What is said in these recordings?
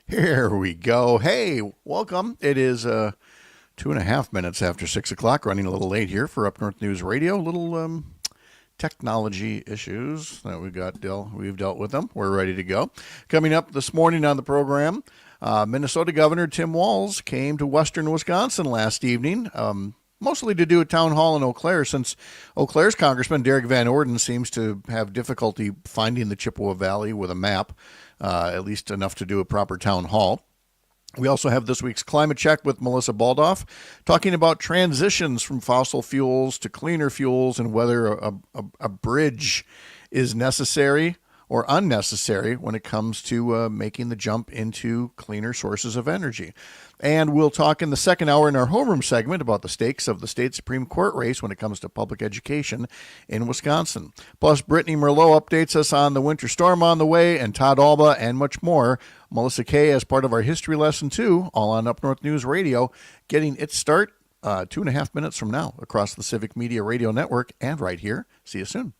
Here we go. Hey, welcome. It is 2.5 minutes after 6 o'clock, running a little late here for Up North News Radio. Little technology issues that we've dealt with them. We're ready to go. Coming up this morning on the program, Minnesota Governor Tim Walz came to western Wisconsin last evening, mostly to do a town hall in Eau Claire, since Eau Claire's Congressman Derrick Van Orden seems to have difficulty finding the Chippewa Valley with a map, at least enough to do a proper town hall. We also have this week's Climate Check with Melissa Baldoff, talking about transitions from fossil fuels to cleaner fuels and whether a bridge is necessary or unnecessary when it comes to making the jump into cleaner sources of energy. And we'll talk in the second hour in our Homeroom segment about the stakes of the state Supreme Court race when it comes to public education in Wisconsin. Plus, Brittany Merlot updates us on the winter storm on the way, and Todd Alba, and much more. Melissa Kay as part of our history lesson, too, all on Up North News Radio, getting its start 2.5 minutes from now across the Civic Media Radio Network and right here. See you soon.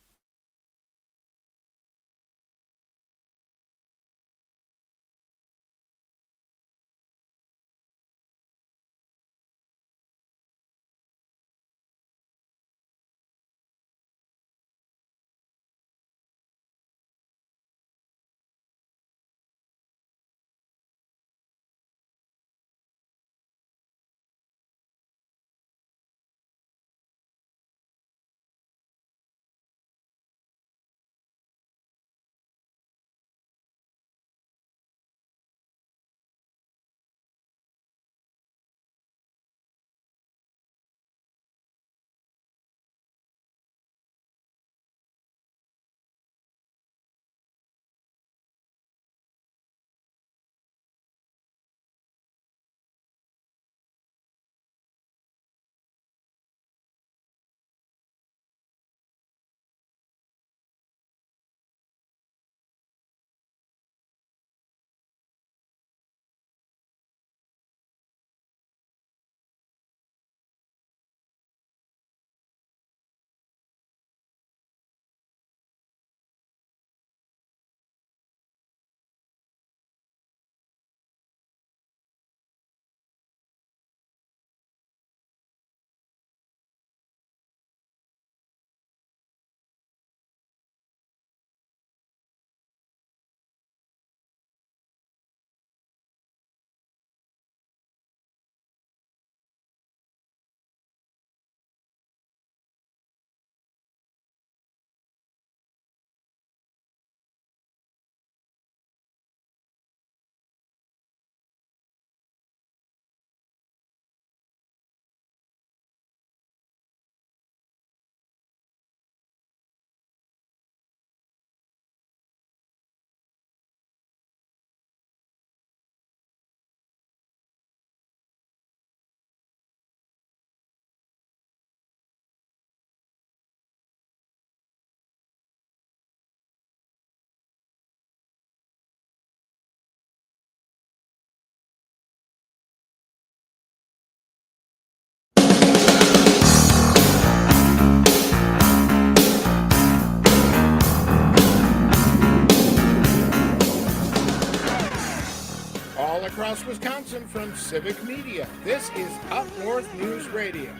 All across Wisconsin from Civic Media, this is Up North News Radio.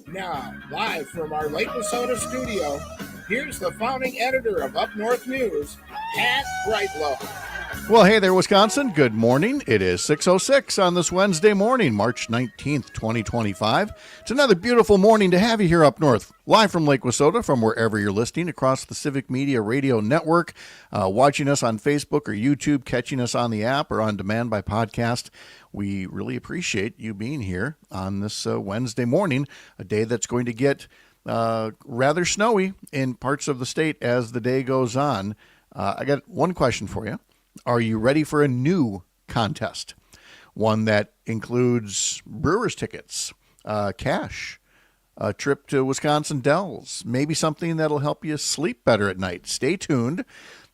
Now, live from our Lake Minnesota studio, here's the founding editor of Up North News, Pat Brightlow. Well, hey there, Wisconsin. Good morning. It is 6:06 on this Wednesday morning, March 19th, 2025. It's another beautiful morning to have you here up north, live from Lake Minnesota, from wherever you're listening across the Civic Media Radio Network, watching us on Facebook or YouTube, catching us on the app or on demand by podcast. We really appreciate you being here on this Wednesday morning, a day that's going to get rather snowy in parts of the state as the day goes on. I got one question for you. Are you ready for a new contest? One that includes Brewers tickets, cash, a trip to Wisconsin Dells, maybe something that'll help you sleep better at night. Stay tuned,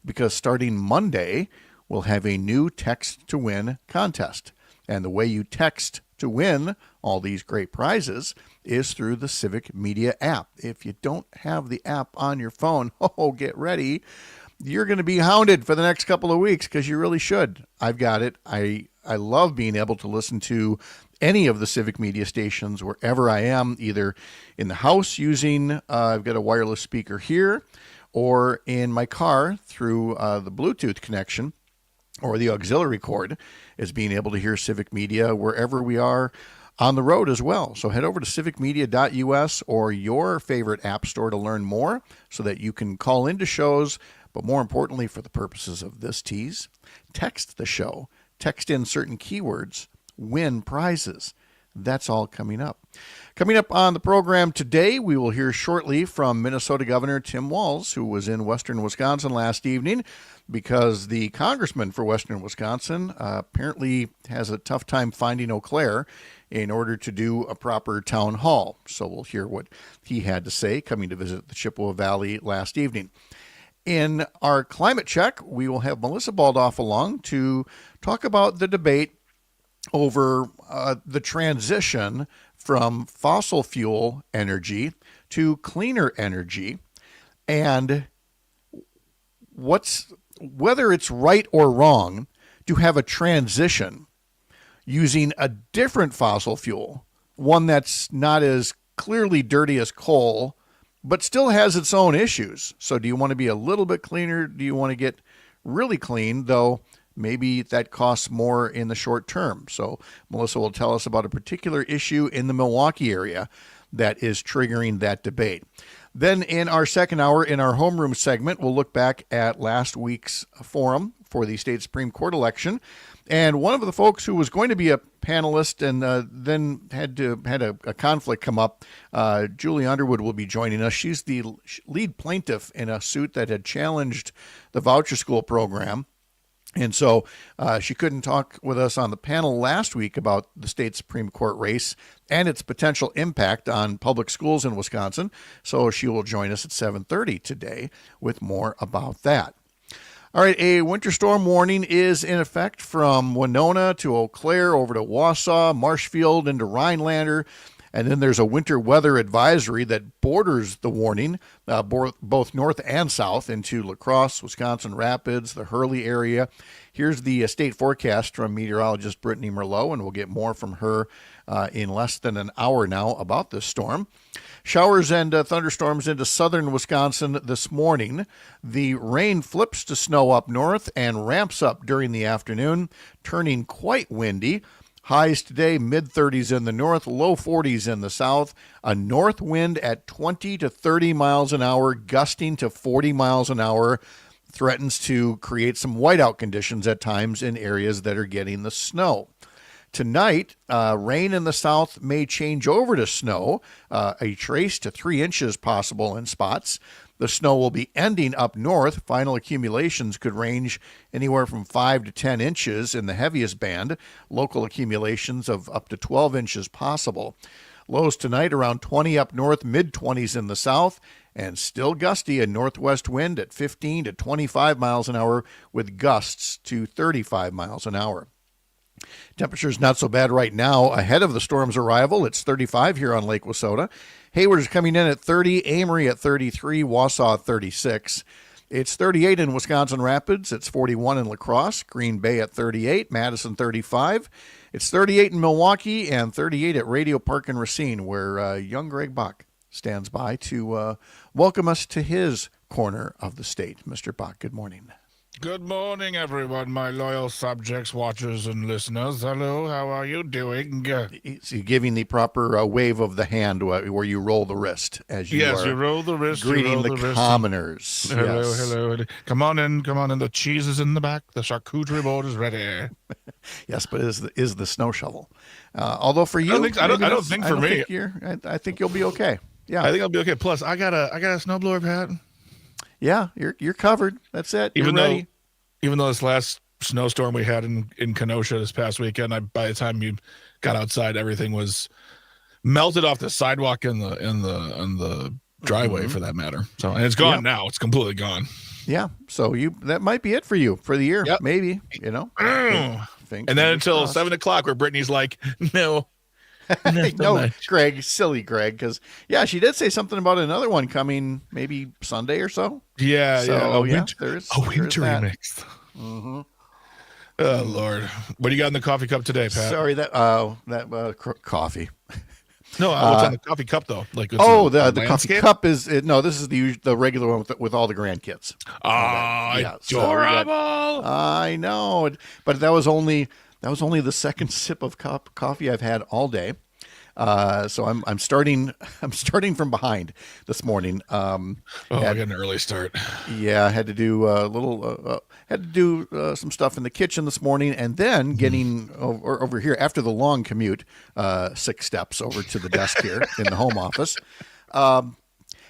because starting Monday, we'll have a new Text to Win contest. And the way you text to win all these great prizes is through the Civic Media app. If you don't have the app on your phone, get ready. You're going to be hounded for the next couple of weeks, because you really should. I've got it. I I love being able to listen to any of the civic media stations wherever I am, either in the house using, I've got a wireless speaker here, or in my car through the Bluetooth connection or the auxiliary cord, is being able to hear civic media wherever we are on the road as well. So head over to civicmedia.us or your favorite app store to learn more so that you can call into shows. But more importantly, for the purposes of this tease, text the show, text in certain keywords, win prizes. That's all coming up. Coming up on the program today, we will hear shortly from Minnesota Governor Tim Walz, who was in western Wisconsin last evening because the congressman for western Wisconsin apparently has a tough time finding Eau Claire in order to do a proper town hall. So we'll hear what he had to say coming to visit the Chippewa Valley last evening. In our climate check, we will have Melissa Baldoff along to talk about the debate over the transition from fossil fuel energy to cleaner energy, and whether it's right or wrong to have a transition using a different fossil fuel, one that's not as clearly dirty as coal, but still has its own issues. So do you want to be a little bit cleaner? Do you want to get really clean, though maybe that costs more in the short term? So Melissa will tell us about a particular issue in the Milwaukee area that is triggering that debate. Then in our second hour, in our homeroom segment, we'll look back at last week's forum for the state Supreme Court election. And one of the folks who was going to be a panelist and then had a conflict come up, Julie Underwood, will be joining us. She's the lead plaintiff in a suit that had challenged the voucher school program. And so she couldn't talk with us on the panel last week about the state Supreme Court race and its potential impact on public schools in Wisconsin. So she will join us at 7:30 today with more about that. All right, a winter storm warning is in effect from Winona to Eau Claire over to Wausau, Marshfield into Rhinelander. And then there's a winter weather advisory that borders the warning, both north and south, into La Crosse, Wisconsin Rapids, the Hurley area. Here's the state forecast from meteorologist Brittany Merlot, and we'll get more from her in less than an hour now about this storm. Showers and thunderstorms into southern Wisconsin this morning. The rain flips to snow up north and ramps up during the afternoon, turning quite windy. Highs today, mid-30s in the north, low 40s in the south. A north wind at 20 to 30 miles an hour, gusting to 40 miles an hour, threatens to create some whiteout conditions at times in areas that are getting the snow. Tonight, rain in the south may change over to snow, a trace to 3 inches possible in spots. The snow will be ending up north. Final accumulations could range anywhere from 5 to 10 inches in the heaviest band. Local accumulations of up to 12 inches possible. Lows tonight around 20 up north, mid-20s in the south, and still gusty, a northwest wind at 15 to 25 miles an hour with gusts to 35 miles an hour. Temperature's not so bad right now. Ahead of the storm's arrival, it's 35 here on Lake Wissota. Hayward is coming in at 30, Amory at 33, Wausau at 36. It's 38 in Wisconsin Rapids. It's 41 in La Crosse, Green Bay at 38, Madison 35. It's 38 in Milwaukee and 38 at Radio Park in Racine, where young Greg Bach stands by to welcome us to his corner of the state. Mr. Bach, good morning. Good morning, everyone, my loyal subjects, watchers, and listeners. Hello, how are you doing? So you're giving the proper wave of the hand where you roll the wrist as you you roll the wrist. Greeting the wrist. commoners. Hello, yes. hello. Come on in. The cheese is in the back. The charcuterie board is ready. Yes, but is the snow shovel? Although for you, I don't think for me. I think you'll be okay. Yeah, I think I'll be okay. Plus, I got a snowblower hat. Yeah, you're covered. That's it. Even though this last snowstorm we had in Kenosha this past weekend, by the time you got outside, everything was melted off the sidewalk and the driveway for that matter. So, and it's gone now. It's completely gone. Yeah. So that might be it for you for the year. Yep. Maybe, And then until 7:00 where Brittany's like, no. No, Greg, silly Greg, because she did say something about another one coming maybe Sunday or so. Yeah, so, a winter there's remix. Mm-hmm. Oh Lord, what do you got in the coffee cup today, Pat? Sorry coffee. No, what's on the coffee cup though? Like it's the coffee cup is no. This is the regular one with all the grandkids. Adorable. I know, but that was only the second sip of coffee I've had all day. So I'm starting from behind this morning. I got an early start. Yeah, I had to do some stuff in the kitchen this morning, and then getting over here after the long commute, 6 steps over to the desk here in the home office.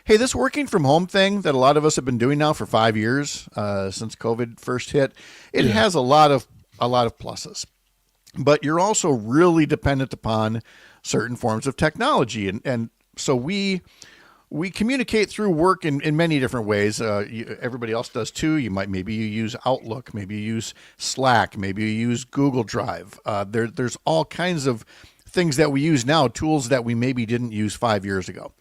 Hey, this working from home thing that a lot of us have been doing now for 5 years since COVID first hit, it has a lot of pluses, but you're also really dependent upon certain forms of technology, and so we communicate through work in many different ways. Everybody else does too. Maybe you use Outlook, maybe you use Slack, maybe you use Google Drive. There's all kinds of things that we use now, tools that we maybe didn't use 5 years ago,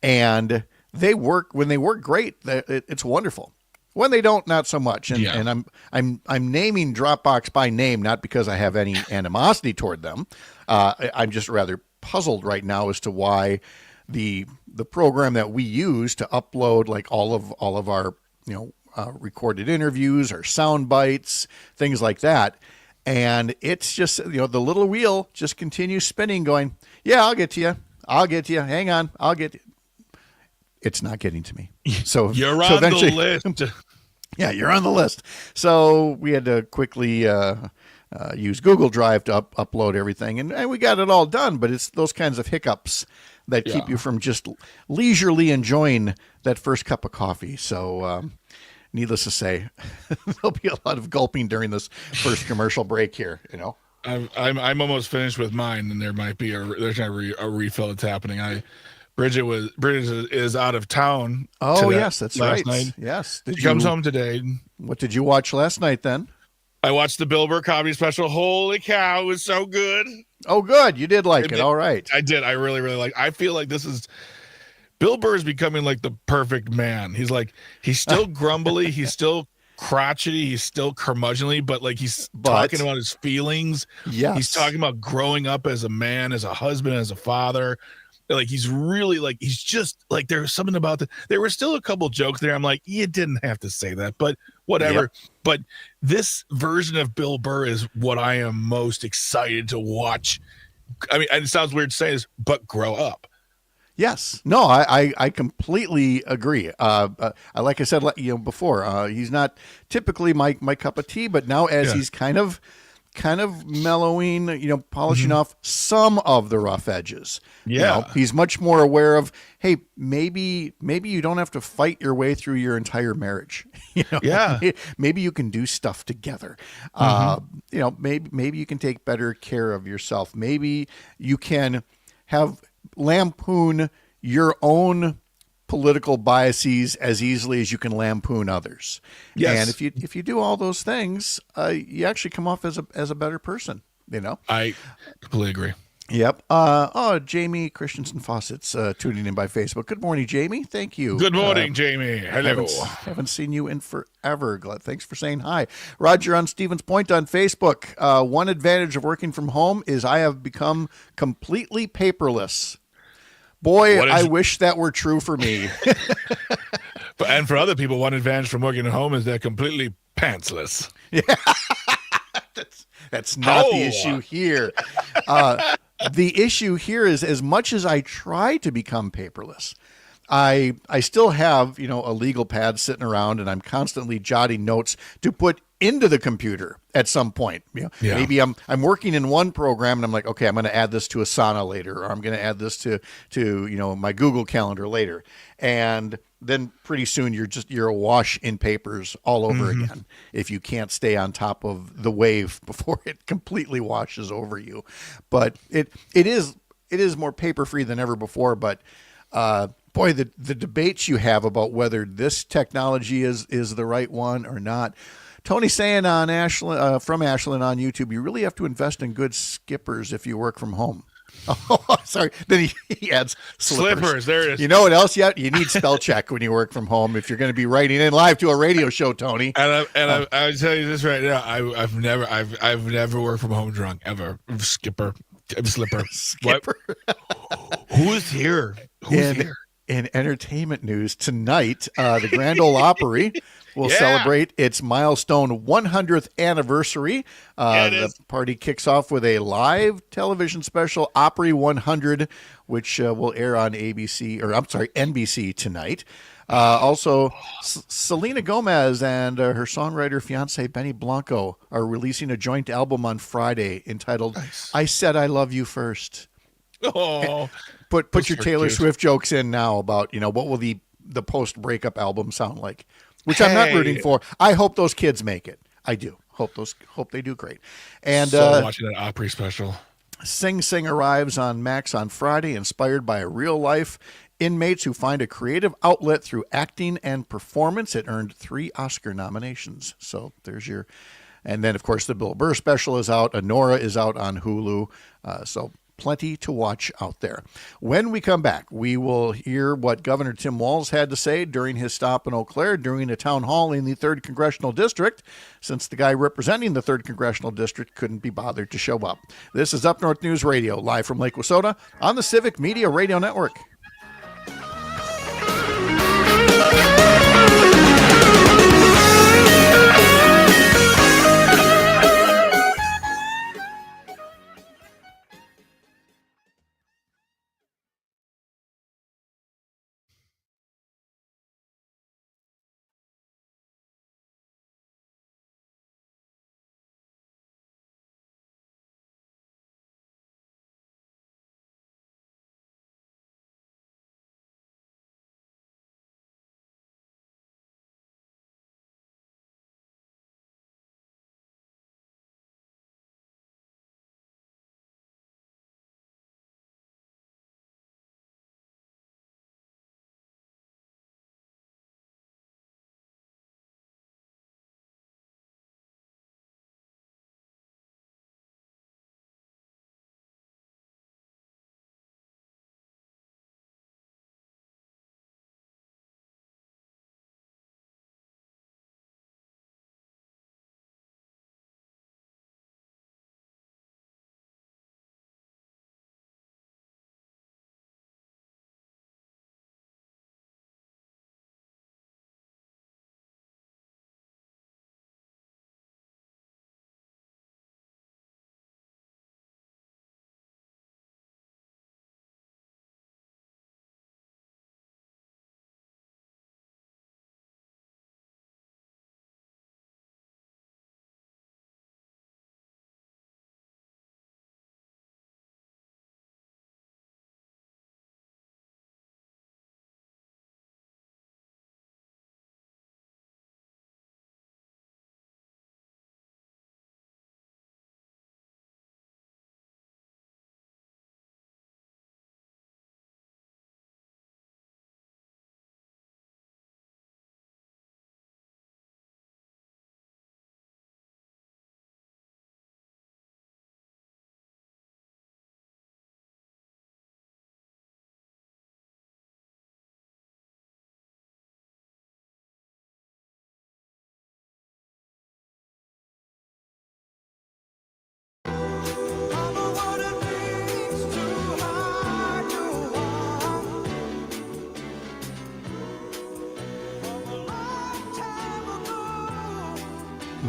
and they work. When they work great, it's wonderful. When they don't, not so much. And I'm naming Dropbox by name, not because I have any animosity toward them. I'm just rather puzzled right now as to why the program that we use to upload like all of our recorded interviews or sound bites, things like that, and it's just the little wheel just continues spinning, going, yeah, I'll get to you. Hang on, I'll get to you. It's not getting to me. So you're on the list. Yeah, you're on the list. So we had to quickly use Google Drive to upload everything, and we got it all done. But it's those kinds of hiccups that keep you from just leisurely enjoying that first cup of coffee. So needless to say, there'll be a lot of gulping during this first commercial break here. I'm almost finished with mine, and there might be a refill that's happening. Bridget is out of town. Oh, yes, that's right. Night. Yes. She comes home today. What did you watch last night then? I watched the Bill Burr comedy special. Holy cow, it was so good. Oh, good. You did like it. All right. I did. I really, really like it. I feel like Bill Burr is becoming like the perfect man. He's still grumbly. He's still crotchety. He's still curmudgeonly, but he's talking about his feelings. Yes. He's talking about growing up as a man, as a husband, as a father. He's really he's just there's something about there were still a couple jokes there. I'm like, you didn't have to say that, but whatever. Yep. But this version of Bill Burr is what I am most excited to watch. I mean, and it sounds weird to say this, but grow up. Yes. No, I completely agree. Like I said, before, he's not typically my cup of tea, but now as he's kind of mellowing, polishing off some of the rough edges. Yeah. He's much more aware of, hey, maybe you don't have to fight your way through your entire marriage. Maybe you can do stuff together. Maybe you can take better care of yourself. Maybe you can lampoon your own political biases as easily as you can lampoon others. Yes. And if you do all those things, you actually come off as a better person, I completely agree. Yep. Jamie Christensen Fawcett's tuning in by Facebook. Good morning, Jamie. Thank you. Good morning, Jamie. Hello. Haven't seen you in forever. Thanks for saying hi. Roger on Stevens Point on Facebook. One advantage of working from home is I have become completely paperless. Boy, I wish that were true for me. And for other people, one advantage from working at home is they're completely pantsless. Yeah. That's not the issue here. The issue here is, as much as I try to become paperless, I still have, a legal pad sitting around, and I'm constantly jotting notes to put into the computer at some point. Maybe I'm working in one program and I'm like, okay, I'm going to add this to Asana later, or I'm going to add this to my Google Calendar later. And then pretty soon you're awash in papers all over again if you can't stay on top of the wave before it completely washes over you. But it is more paper free than ever before. But boy, the debates you have about whether this technology is the right one or not. Tony saying on from Ashland on YouTube, you really have to invest in good skippers if you work from home. Oh, sorry. Then he adds slippers. There it is. You know what else yet? You need spell check when you work from home if you're going to be writing in live to a radio show, Tony. And I would tell you this right now. I've never worked from home drunk ever. Slipper. Skipper. Who's here? Who's here? In entertainment news tonight, the Grand Ole Opry will celebrate its milestone 100th anniversary. The party kicks off with a live television special, Opry 100, which will air on NBC tonight. Also, Selena Gomez and her songwriter fiance Benny Blanco are releasing a joint album on Friday entitled "I Said I Love You First." Oh, put your Taylor Swift jokes in now about what will the post breakup album sound like, which I'm not rooting for. I hope those kids make it. I do hope they do great. And watching that Opry special. Sing Sing arrives on Max on Friday, inspired by a real life inmates who find a creative outlet through acting and performance. It earned 3 Oscar nominations. So there's your, and then of course the Bill Burr special is out. Honora is out on Hulu. So plenty to watch out there. When we come back, we will hear what Governor Tim Walz had to say during his stop in Eau Claire during a town hall in the 3rd Congressional District, since the guy representing the 3rd Congressional District couldn't be bothered to show up. This is Up North News Radio, live from Lake Wissota on the Civic Media Radio Network.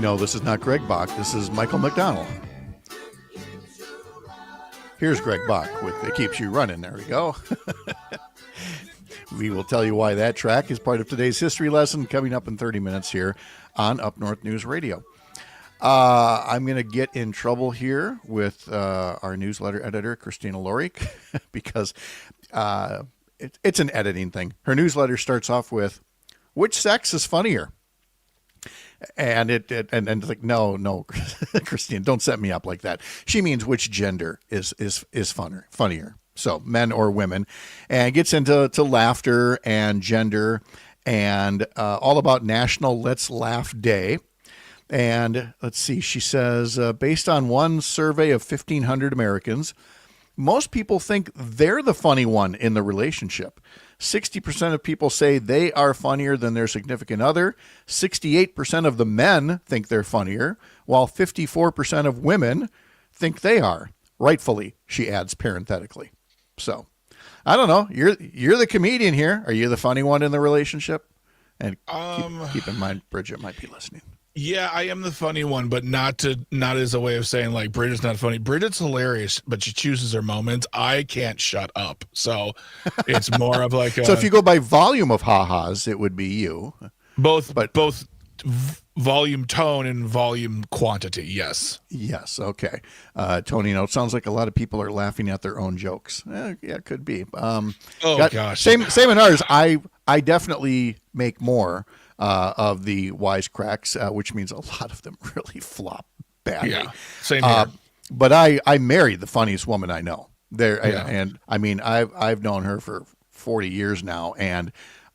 No, this is not Greg Bach. This is Michael McDonald. Here's Greg Bach with It Keeps You Running. There we go. We will tell you why that track is part of today's history lesson coming up in 30 minutes here on Up North News Radio. I'm going to get in trouble here with our newsletter editor, Christina Lorik, because it's an editing thing. Her newsletter starts off with, which sex is funnier? And it's like, no, Christine, don't set me up like that. She means which gender is funnier. So men or women, and gets into laughter and gender and all about National Let's Laugh Day. And let's see, she says, based on one survey of 1,500 Americans, most people think they're the funny one in the relationship. 60% of people say they are funnier than their significant other. 68% of the men think they're funnier, while 54% of women think they are. Rightfully, she adds parenthetically. So, I don't know. You're the comedian here. Are you the funny one in the relationship? And keep in mind, Bridget might be listening. Yeah, I am the funny one, but not as a way of saying like Bridget's not funny. Bridget's hilarious, but she chooses her moments. I can't shut up, so it's more of like. So if you go by volume of ha-has, it would be you. Both volume, tone, and volume quantity. Yes. Yes. Okay. Tony, it sounds like a lot of people are laughing at their own jokes. Yeah, it could be. Gosh. Same in ours. I definitely make more of the wisecracks, which means a lot of them really flop badly. Yeah. Same here. But I married the funniest woman I know. Yeah. And I mean, I've known her for 40 years now, and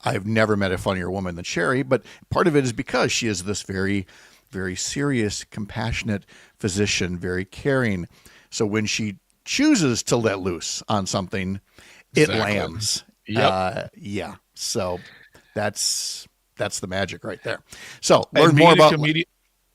I've never met a funnier woman than Sherry, but part of it is because she is this very, very serious, compassionate physician, very caring. So when she chooses to let loose on something, it lands. Yep. Yeah. So that's the magic right there. So learn more about.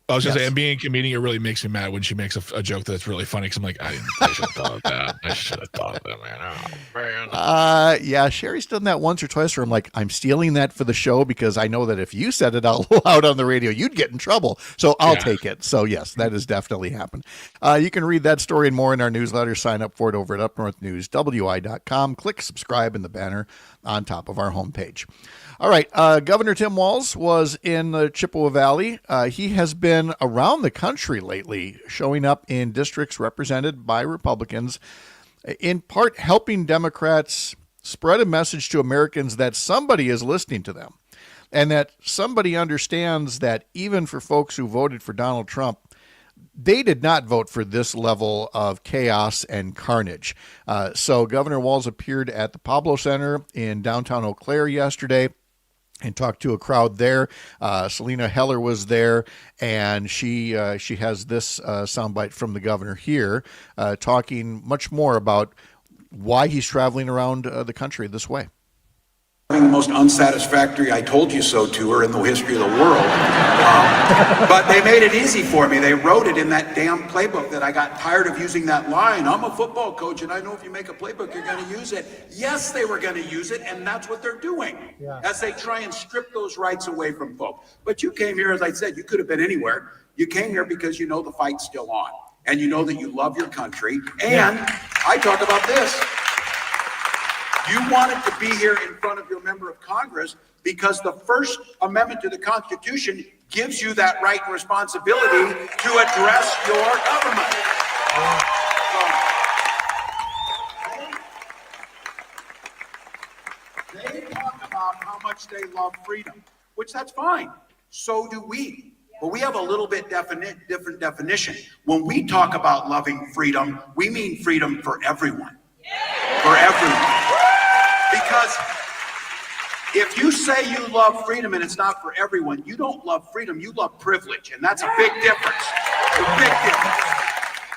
I was going to say, and being a comedian, it really makes me mad when she makes a joke that's really funny. Because I'm like, I should have thought of that. I should have thought of that, man. Oh, man. Yeah, Sherry's done that once or twice where I'm like, I'm stealing that for the show because I know that if you said it out loud on the radio, you'd get in trouble. So I'll take it. So yes, that has definitely happened. You can read that story and more in our newsletter. Sign up for it over at UpNorthNewsWI.com. Click subscribe in the banner on top of our homepage. All right. Governor Tim Walz was in the Chippewa Valley. He has been around the country lately, showing up in districts represented by Republicans, in part helping Democrats spread a message to Americans that somebody is listening to them and that somebody understands that even for folks who voted for Donald Trump, they did not vote for this level of chaos and carnage. So Governor Walz appeared at the Pablo Center in downtown Eau Claire yesterday and talked to a crowd there. Selena Heller was there, and she has this soundbite from the governor here, talking much more about why he's traveling around the country this way. The most unsatisfactory "I told you so" tour in the history of the world. But they made it easy for me. They wrote it in that damn playbook that I got tired of using that line. I'm a football coach, and I know if you make a playbook, you're going to use it. Yes, they were going to use it, and that's what they're doing as they try and strip those rights away from folks. But you came here, as I said, you could have been anywhere. You came here because you know the fight's still on, and you know that you love your country. And I talk about this. You wanted to be here in front of your member of Congress because the First Amendment to the Constitution gives you that right and responsibility to address your government. They talk about how much they love freedom, which that's fine. So do we. But we have a little bit different definition. When we talk about loving freedom, we mean freedom for everyone. For everyone. Because if you say you love freedom and it's not for everyone, you don't love freedom, you love privilege. And that's a big difference. A big difference.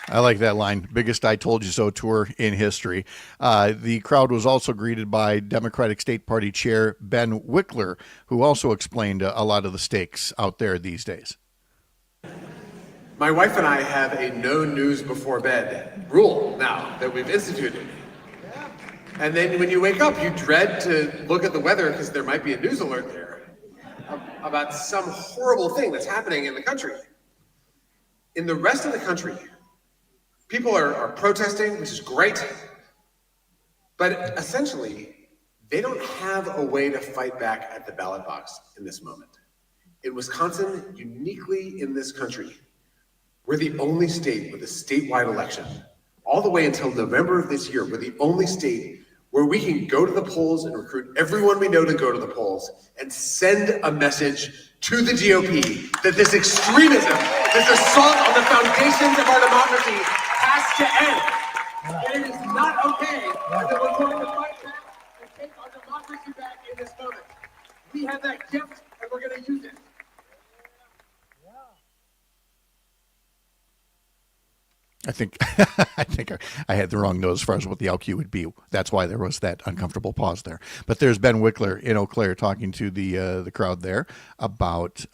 I like that line. Biggest "I told you so" tour in history. The crowd was also greeted by Democratic State Party Chair Ben Wickler, who also explained a lot of the stakes out there these days. My wife and I have a no news before bed rule now that we've instituted. And then when you wake up, you dread to look at the weather because there might be a news alert there about some horrible thing that's happening in the country. In the rest of the country, people are protesting, which is great. But essentially, they don't have a way to fight back at the ballot box in this moment. In Wisconsin, uniquely in this country, we're the only state with a statewide election. All the way until November of this year, we're the only state where we can go to the polls and recruit everyone we know to go to the polls and send a message to the GOP that this extremism, this assault on the foundations of our democracy has to end. And it is not okay that we're going to fight back and take our democracy back in this moment. We have that gift and we're going to use it. I think I think I had the wrong note as far as what the LQ would be. That's why there was that uncomfortable pause there. But there's Ben Wickler in Eau Claire talking to the crowd there about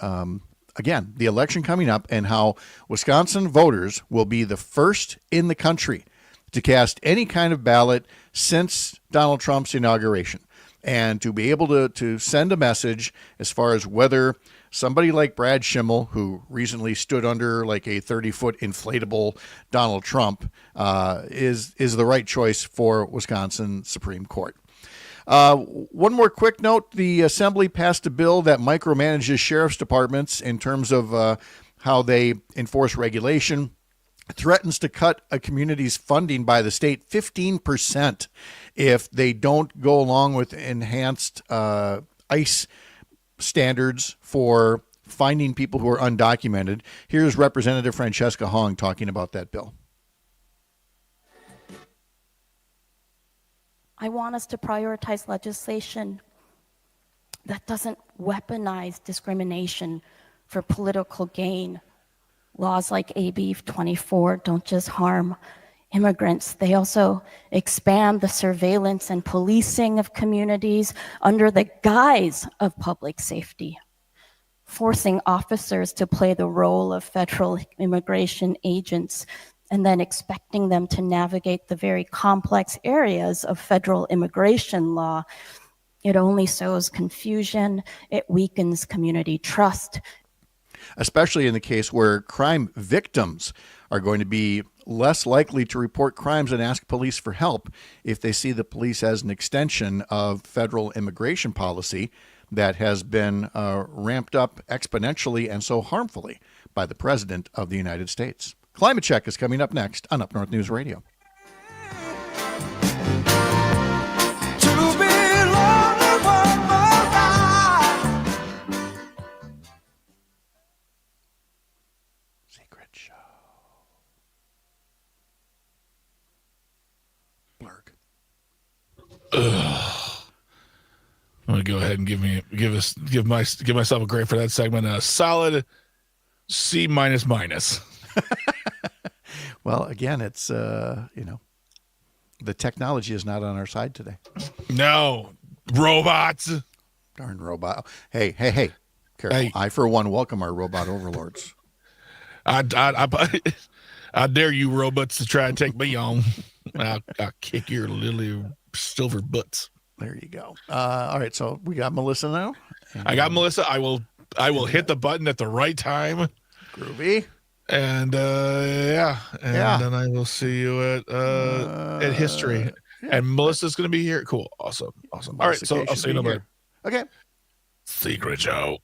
again the election coming up and how Wisconsin voters will be the first in the country to cast any kind of ballot since Donald Trump's inauguration, and to be able to send a message as far as whether somebody like Brad Schimmel, who recently stood under like a 30-foot inflatable Donald Trump, is the right choice for Wisconsin Supreme Court. One more quick note. The Assembly passed a bill that micromanages sheriff's departments in terms of how they enforce regulation. Threatens to cut a community's funding by the state 15% if they don't go along with enhanced ICE standards for finding people who are undocumented. Here's Representative Francesca Hong talking about that bill. I want us to prioritize legislation that doesn't weaponize discrimination for political gain. Laws like AB 24 don't just harm immigrants, they also expand the surveillance and policing of communities under the guise of public safety, forcing officers to play the role of federal immigration agents and then expecting them to navigate the very complex areas of federal immigration law. It only sows confusion, it weakens community trust. Especially in the case where crime victims are going to be less likely to report crimes and ask police for help if they see the police as an extension of federal immigration policy that has been ramped up exponentially and so harmfully by the President of the United States. Climate Check is coming up next on Up North News Radio. Ugh. I'm gonna go ahead and give myself a grade for that segment. A solid C minus minus. Well, again, it's the technology is not on our side today. No robots. Darn robot. Hey, careful. Hey. I for one welcome our robot overlords. I dare you robots to try and take me on. I'll kick your little silver butts. There you go. All right, so we got Melissa now. I got Melissa. I will hit the button at the right time. Groovy. And then I will see you at history. Yeah. And Melissa's going to be here. Cool. Awesome. All right, so I'll see you later. Okay. Secret show.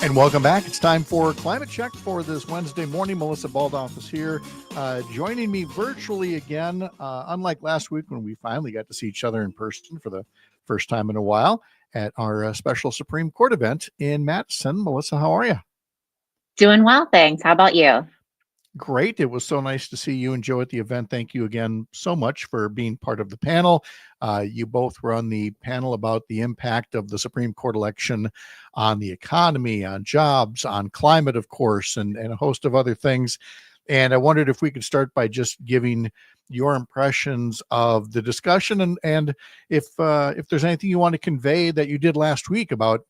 And welcome back. It's time for Climate Check for this Wednesday morning. Melissa Baldoff is here, joining me virtually again, unlike last week when we finally got to see each other in person for the first time in a while at our special Supreme Court event in Madison. Melissa, how are you? Doing well, thanks. How about you? Great. It was so nice to see you and Joe at the event. Thank you again so much for being part of the panel. You both were on the panel about the impact of the Supreme Court election on the economy, on jobs, on climate, of course, and a host of other things. And I wondered if we could start by just giving your impressions of the discussion and if there's anything you want to convey that you did last week about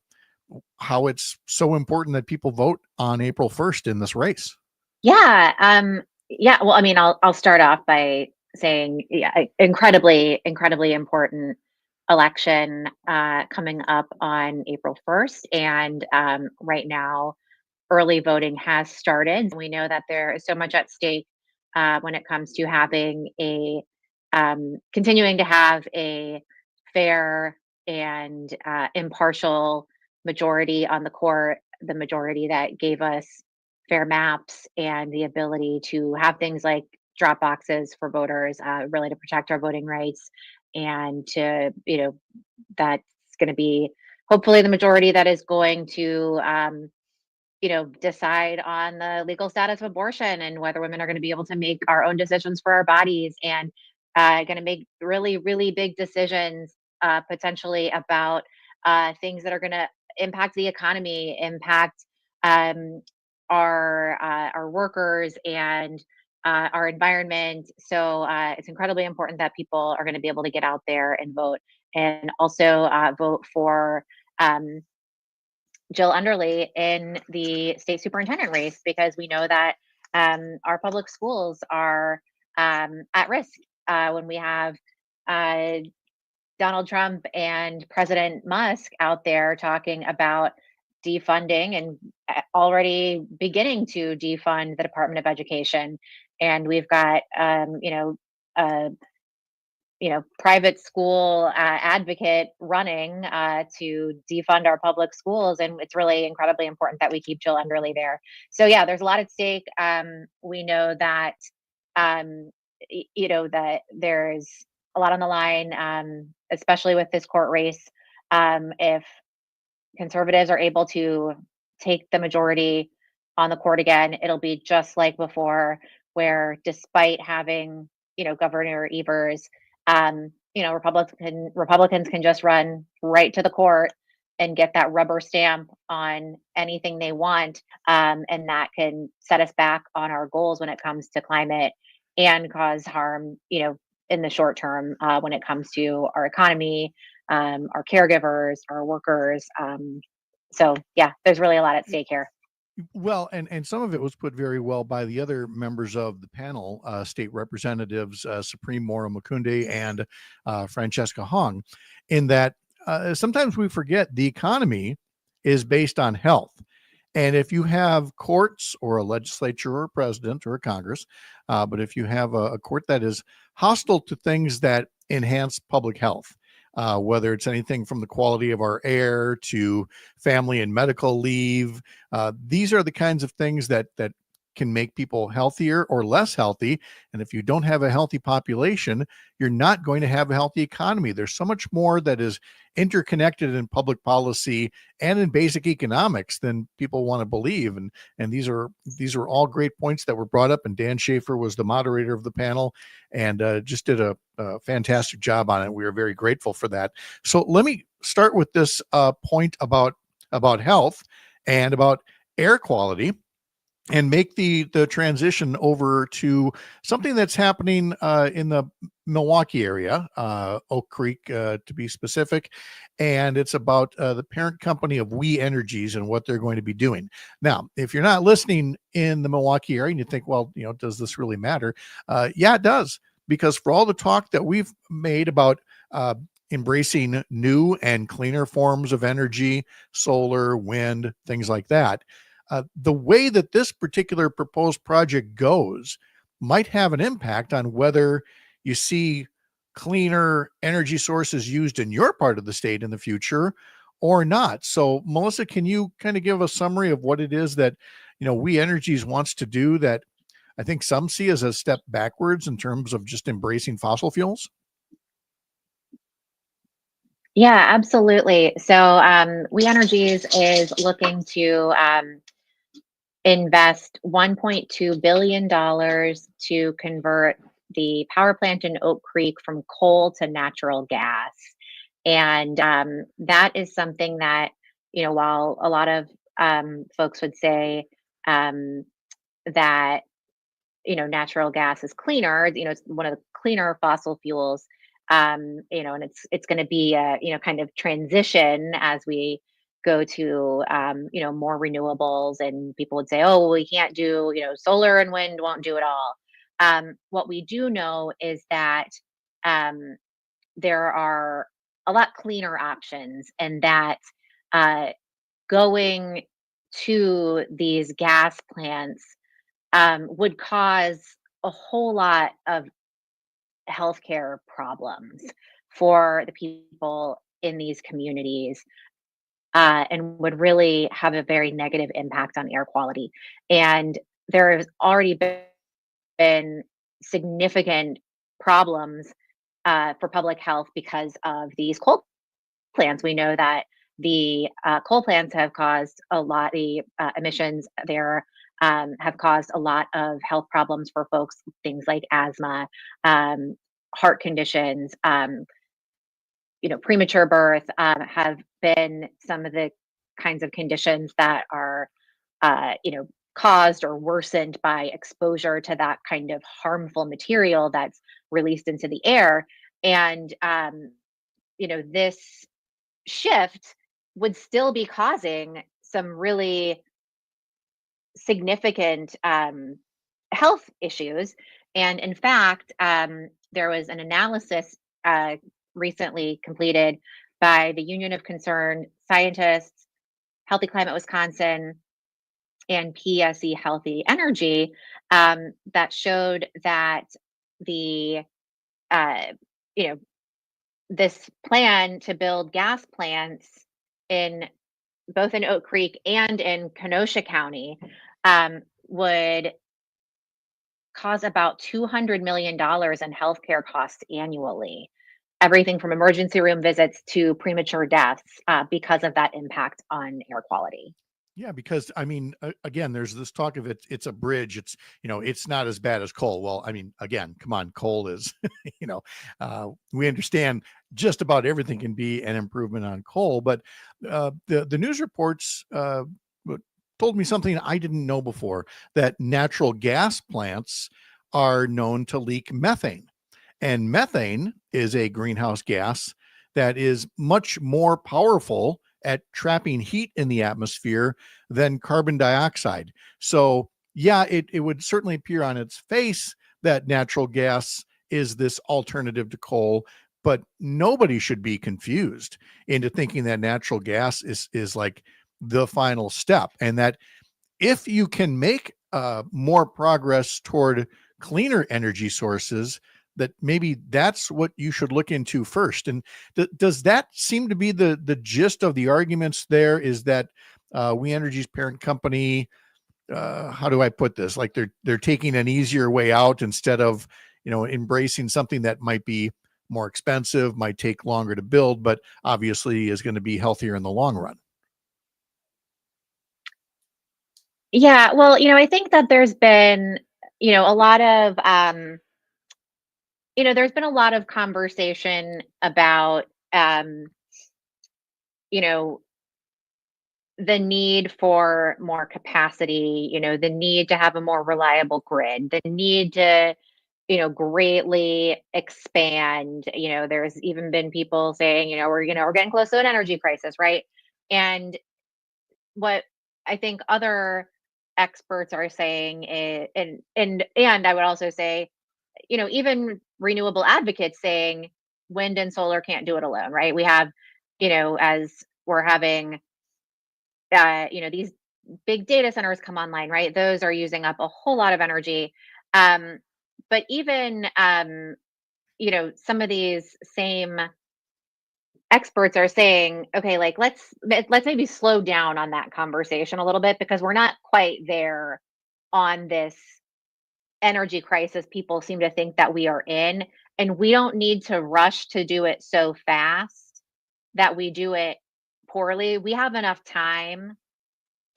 how it's so important that people vote on April 1st in this race. Yeah. Well, I mean, I'll start off by saying, incredibly important election coming up on April 1st. And right now, early voting has started. We know that there is so much at stake when it comes to having continuing to have a fair and impartial majority on the court, the majority that gave us fair maps and the ability to have things like drop boxes for voters, really to protect our voting rights, and to, that's going to be hopefully the majority that is going to, decide on the legal status of abortion and whether women are going to be able to make our own decisions for our bodies, and going to make really, really big decisions potentially about things that are going to impact the economy, impact our workers and our environment. So it's incredibly important that people are going to be able to get out there and vote, and also vote for Jill Underly in the state superintendent race, because we know that our public schools are at risk when we have Donald Trump and President Musk out there talking about defunding and already beginning to defund the Department of Education. And we've got, private school advocate running to defund our public schools. And it's really incredibly important that we keep Jill Underly there. So yeah, there's a lot at stake. We know that, that there's a lot on the line, especially with this court race. If conservatives are able to take the majority on the court again, it'll be just like before, where despite having, Governor Evers, Republicans can just run right to the court and get that rubber stamp on anything they want. And that can set us back on our goals when it comes to climate, and cause harm, in the short term when it comes to our economy, our caregivers, our workers. So yeah, there's really a lot at stake here. Well, and some of it was put very well by the other members of the panel, state representatives Supreme Moro Mukunde and Francesca Hong, in that sometimes we forget the economy is based on health. And if you have courts or a legislature or a president or a Congress, but if you have a court that is hostile to things that enhance public health, whether it's anything from the quality of our air to family and medical leave, these are the kinds of things that can make people healthier or less healthy. And if you don't have a healthy population, you're not going to have a healthy economy. There's so much more that is interconnected in public policy and in basic economics than people want to believe. And these are all great points that were brought up. And Dan Schaefer was the moderator of the panel and just did a fantastic job on it. We are very grateful for that. So let me start with this point about health and about air quality, and make the transition over to something that's happening in the Milwaukee area, Oak Creek to be specific. And it's about the parent company of We Energies and what they're going to be doing. Now, if you're not listening in the Milwaukee area and you think, well, does this really matter? Yeah, it does. Because for all the talk that we've made about embracing new and cleaner forms of energy, solar, wind, things like that, the way that this particular proposed project goes might have an impact on whether you see cleaner energy sources used in your part of the state in the future or not. So, Melissa, can you kind of give a summary of what it is that, We Energies wants to do that I think some see as a step backwards in terms of just embracing fossil fuels? Yeah, absolutely. So, We Energies is looking to invest $1.2 billion to convert the power plant in Oak Creek from coal to natural gas. And that is something that, while a lot of folks would say um, that, natural gas is cleaner, it's one of the cleaner fossil fuels, and it's going to be a, kind of transition as we go to, more renewables, and people would say, oh, well, we can't do, solar and wind won't do it all. What we do know is that um, there are a lot cleaner options, and that uh, going to these gas plants would cause a whole lot of healthcare problems for the people in these communities, and would really have a very negative impact on air quality. And there has already been significant problems for public health because of these coal plants. We know that the coal plants have caused a lot, the emissions there have caused a lot of health problems for folks, things like asthma, heart conditions, premature birth have been some of the kinds of conditions that are, caused or worsened by exposure to that kind of harmful material that's released into the air. And, this shift would still be causing some really significant health issues. And in fact, there was an analysis recently completed by the Union of Concerned Scientists, Healthy Climate Wisconsin, and PSE Healthy Energy that showed that the uh, you know this plan to build gas plants in both in Oak Creek and in Kenosha County would cause about $200 million in healthcare costs annually. Everything from emergency room visits to premature deaths because of that impact on air quality. Yeah, because I mean, again, there's this talk of it's a bridge. It's not as bad as coal. Well, I mean, again, come on, coal is, we understand just about everything can be an improvement on coal, but the news reports told me something I didn't know before, that natural gas plants are known to leak methane. And methane is a greenhouse gas that is much more powerful at trapping heat in the atmosphere than carbon dioxide. So, yeah, it would certainly appear on its face that natural gas is this alternative to coal, but nobody should be confused into thinking that natural gas is like the final step, and that if you can make more progress toward cleaner energy sources, that maybe that's what you should look into first. And does that seem to be the gist of the arguments there? Is that We Energy's parent company, how do I put this? Like they're taking an easier way out instead of, embracing something that might be more expensive, might take longer to build, but obviously is going to be healthier in the long run. Yeah, well, I think that there's been, a lot of, there's been a lot of conversation about, you know, the need for more capacity, the need to have a more reliable grid, the need to, greatly expand. There's even been people saying, we're getting close to an energy crisis, right? And what I think other experts are saying is, and I would also say, even renewable advocates saying wind and solar can't do it alone, right? We have, as we're having, these big data centers come online, right? Those are using up a whole lot of energy. But even, some of these same experts are saying, okay, like let's maybe slow down on that conversation a little bit, because we're not quite there on this energy crisis people seem to think that we are in, and we don't need to rush to do it so fast that we do it poorly. We have enough time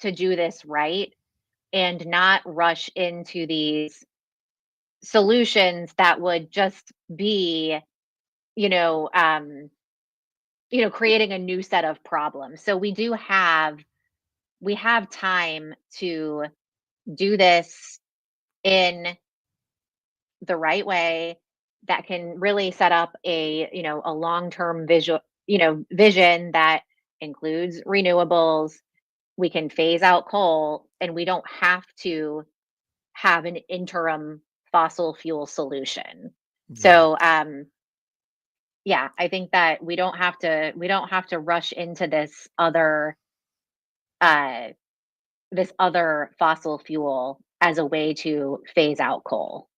to do this right and not rush into these solutions that would just be, you know, um, creating a new set of problems. So we have time to do this in the right way that can really set up a long-term vision that includes renewables. We can phase out coal, and we don't have to have an interim fossil fuel solution. Yeah. So yeah, I think that we don't have to rush into uh this other fossil fuel as a way to phase out coal.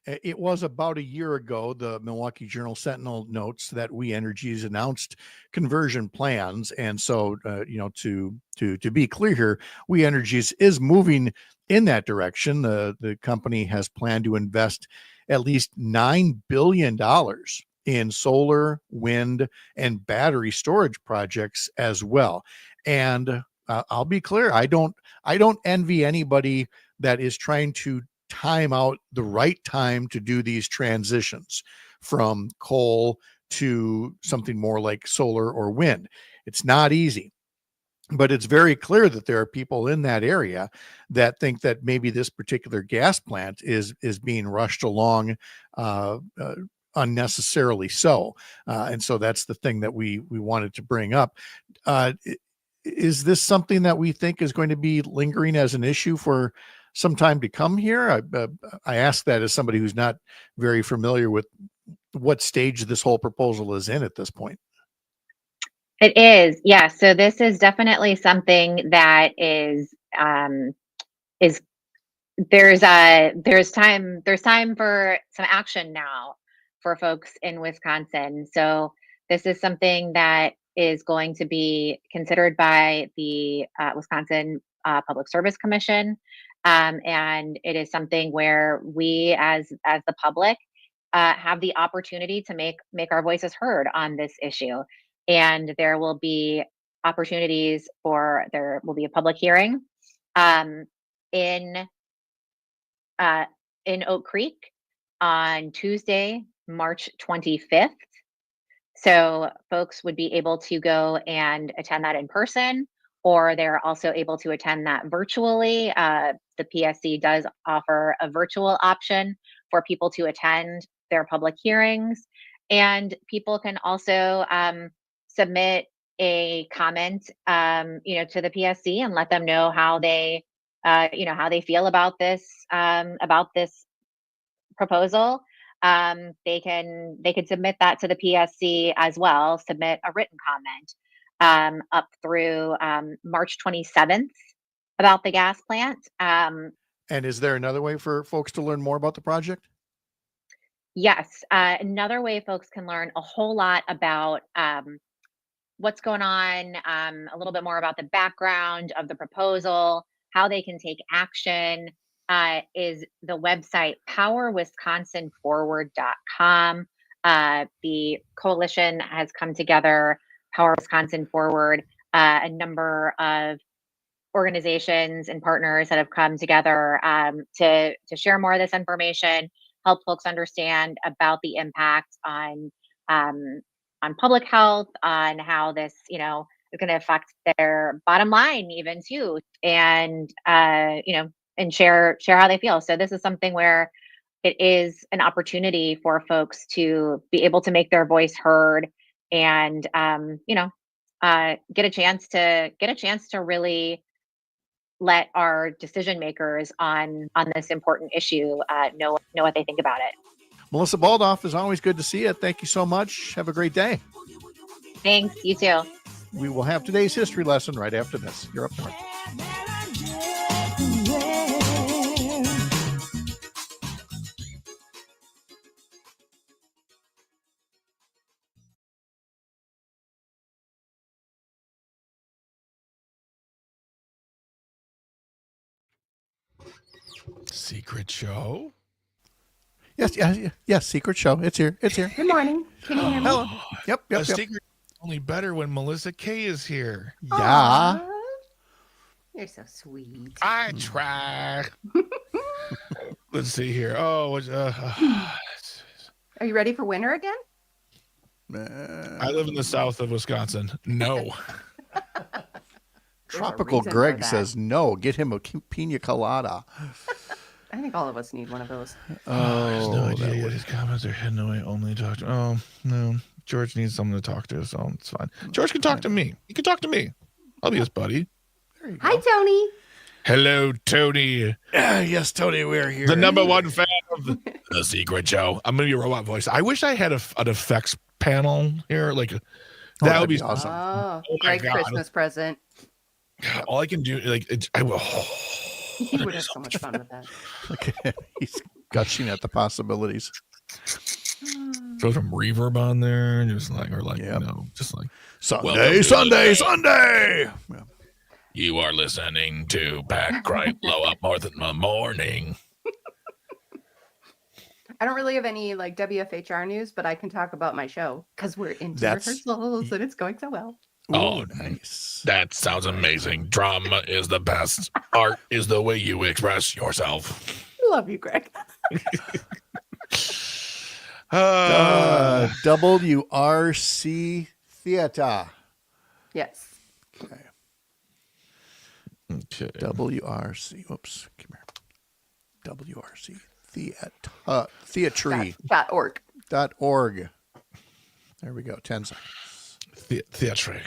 It was about a year ago, the Milwaukee Journal Sentinel notes that We Energies announced conversion plans. And so, to be clear here, We Energies is moving in that direction. The company has planned to invest at least $9 billion in solar, wind, and battery storage projects as well. And I'll be clear, I don't envy anybody that is trying to time out the right time to do these transitions from coal to something more like solar or wind. It's not easy, but it's very clear that there are people in that area that think that maybe this particular gas plant is being rushed along unnecessarily so. And so that's the thing that we wanted to bring up. Is this something that we think is going to be lingering as an issue for some time to come here? I ask that as somebody who's not very familiar with what stage this whole proposal is in at this point. It is, yeah. So this is definitely something that is there's time for some action now for folks in Wisconsin. So this is something that is going to be considered by the Wisconsin Public Service Commission. And it is something where we, as the public, have the opportunity to make our voices heard on this issue. And there will be there will be a public hearing in Oak Creek on Tuesday, March 25th. So folks would be able to go and attend that in person, or they're also able to attend that virtually. The PSC does offer a virtual option for people to attend their public hearings, and people can also submit a comment, to the PSC and let them know how they, how they feel about this proposal. They could submit that to the PSC as well, submit a written comment up through March 27th about the gas plant. And is there another way for folks to learn more about the project? Yes. Another way folks can learn a whole lot about what's going on, a little bit more about the background of the proposal, how they can take action, is the website powerwisconsinforward.com. The coalition has come together, Power Wisconsin Forward, a number of organizations and partners that have come together to share more of this information, help folks understand about the impact on public health, on how this, is going to affect their bottom line even too, and and share how they feel. So this is something where it is an opportunity for folks to be able to make their voice heard and get a chance to really let our decision makers on this important issue know what they think about it. Melissa Baldoff, is always good to see you. Thank you so much. Have a great day. Thanks. You too. We will have today's history lesson right after this. You're up north. Secret show? Yes, secret show. It's here. Good morning. Can you hear me? Hello. Yep. A secret is only better when Melissa K is here. Yeah. Aw, you're so sweet. I try. Let's see here. Oh, Are you ready for winter again? I live in the south of Wisconsin. No. Tropical reason for Greg that. says no. Get him a pina colada. I think all of us need one of those. There's no idea yet. His comments are hidden away. Only talk to. Oh no, George needs someone to talk to, so it's fine. George can talk to me. He can talk to me. I'll be his buddy. Hi, Tony. Hello, Tony. Yes, Tony, we're here. The number one fan of the Secret Show. I'm gonna be a robot voice. I wish I had an effects panel here. Like that that'd would be be awesome. Oh, Oh my great God. Christmas present. all I can do. Like I will. You would have so much fun with that. Look at him. He's gushing at the possibilities. Throw some reverb on there, and just like, or like, Yep. you know, just like Sunday. Yeah. you are listening to Pat Kreitlow Up North in the morning. I don't really have any like WFHR news, but I can talk about my show because we're into That's- rehearsals and it's going so well. Oh, nice. That sounds amazing. Drama is the best. Art is the way you express yourself. Love you, Greg. WRC Theater. Yes. Okay. WRC. Whoops. Come here. WRC Theatre. .org. .org. There we go. 10 seconds. Theatre.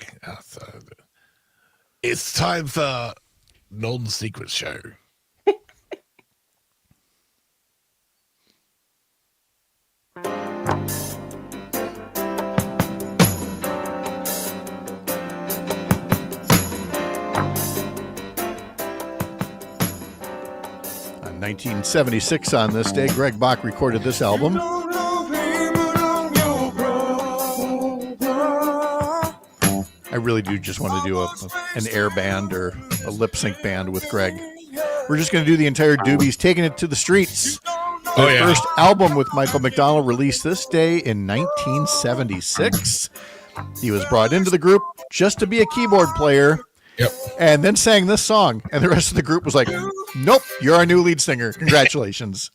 It's time for non-secret show. In 1976, on this day, Greg Bach recorded this album. I really do just want to do an air band or a lip sync band with Greg. We're just going to do the entire Doobies, taking it to the streets. Oh, yeah. First album with Michael McDonald, released this day in 1976. He was brought into the group just to be a keyboard player. Yep. And then sang this song, and the rest of the group was like, "Nope, you're our new lead singer. Congratulations."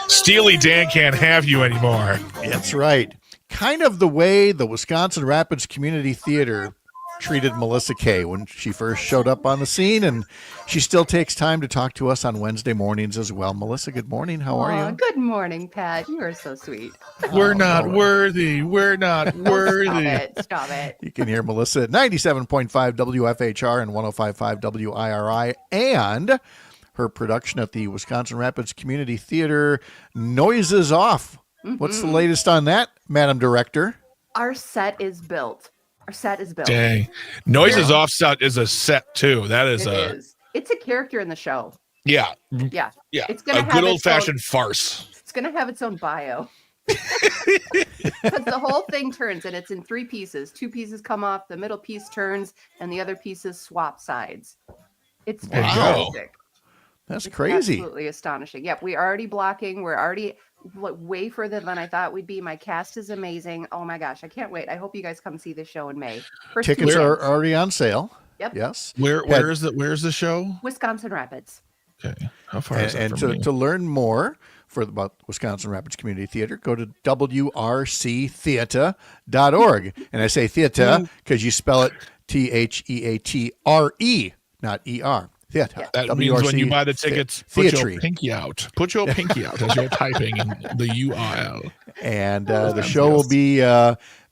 Steely Dan can't have you anymore. That's right. Kind of the way the Wisconsin Rapids Community Theater treated Melissa Kay when she first showed up on the scene, and she still takes time to talk to us on Wednesday mornings as well. Melissa, good morning. How are Aw, you? good morning, Pat. You are so sweet. We're not worthy. We're not Stop worthy. it. Stop it. You can hear Melissa at 97.5 WFHR and 105.5 WIRI, and her production at the Wisconsin Rapids Community Theater, Noises Off. What's the latest on that, Madam Director? Our set is built. Dang. Noises Offset is a set too. That is It is. It's a character in the show. Yeah. Yeah. Yeah. It's gonna A have good its old fashioned farce. It's going to have its own bio. Because the whole thing turns and it's in 3 pieces. 2 pieces come off, the middle piece turns, and the other pieces swap sides. It's There you go. fantastic. That's It's crazy. Absolutely astonishing. Yep, we're already blocking. We're already way further than I thought we'd be. My cast is amazing. Oh my gosh, I can't wait. I hope you guys come see the show in May. First 2 Tickets are days. already on sale. Yep. Yes. Where's the show? Wisconsin Rapids. Okay. How far is that And from me? to learn more about Wisconsin Rapids Community Theater, go to WRCtheater.org. And I say theater because you spell it THEATRE, not ER. Theater. That means when you buy the WRC tickets, put Theatre. your pinky out. Put your pinky out as you're typing in the URL. And the show will be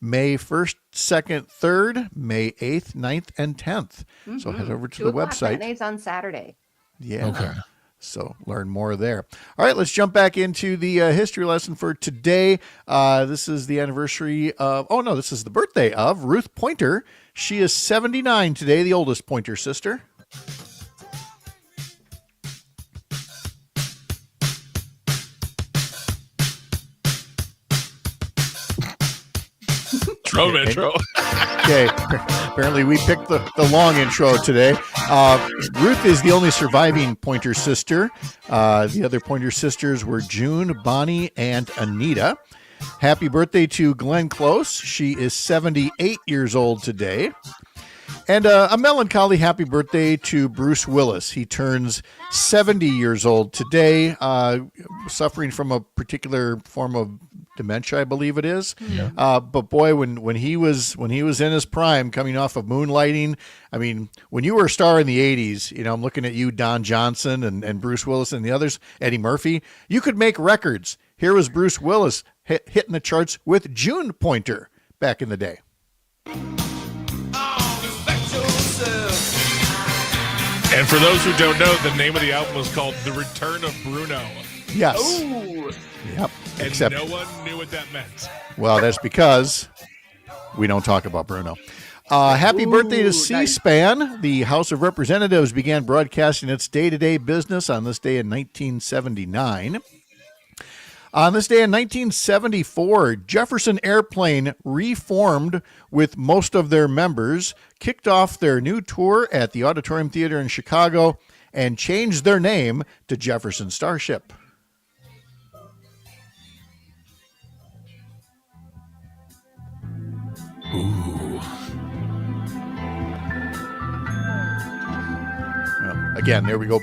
May 1st, 2nd, 3rd, May 8th, 9th, and 10th. So head over to 2 the o'clock website. matinees on Saturday. Yeah. Okay. So learn more there. All right, let's jump back into the history lesson for today. This is the anniversary of, this is the birthday of Ruth Pointer. She is 79 today, the oldest Pointer sister. Drone intro. Okay, apparently we picked the long intro today. Ruth is the only surviving Pointer sister. The other Pointer sisters were June, Bonnie, and Anita. Happy birthday to Glenn Close. She is 78 years old today. And a melancholy happy birthday to Bruce Willis. He turns 70 years old today, suffering from a particular form of dementia, I believe it is. Yeah. But boy, when he was in his prime, coming off of Moonlighting, I mean, when you were a star in the 80s, you know, I'm looking at you, Don Johnson and Bruce Willis and the others, Eddie Murphy, you could make records. Here was Bruce Willis hitting the charts with June Pointer back in the day. And for those who don't know, the name of the album was called The Return of Bruno. Yes. Ooh. Yep. And Except, no one knew what that meant. Well, that's because we don't talk about Bruno. Happy birthday to C-SPAN. Nice. The House of Representatives began broadcasting its day-to-day business on this day in 1979. On this day in 1974, Jefferson Airplane reformed with most of their members, kicked off their new tour at the Auditorium Theater in Chicago, and changed their name to Jefferson Starship. Ooh. Well, again, there we go.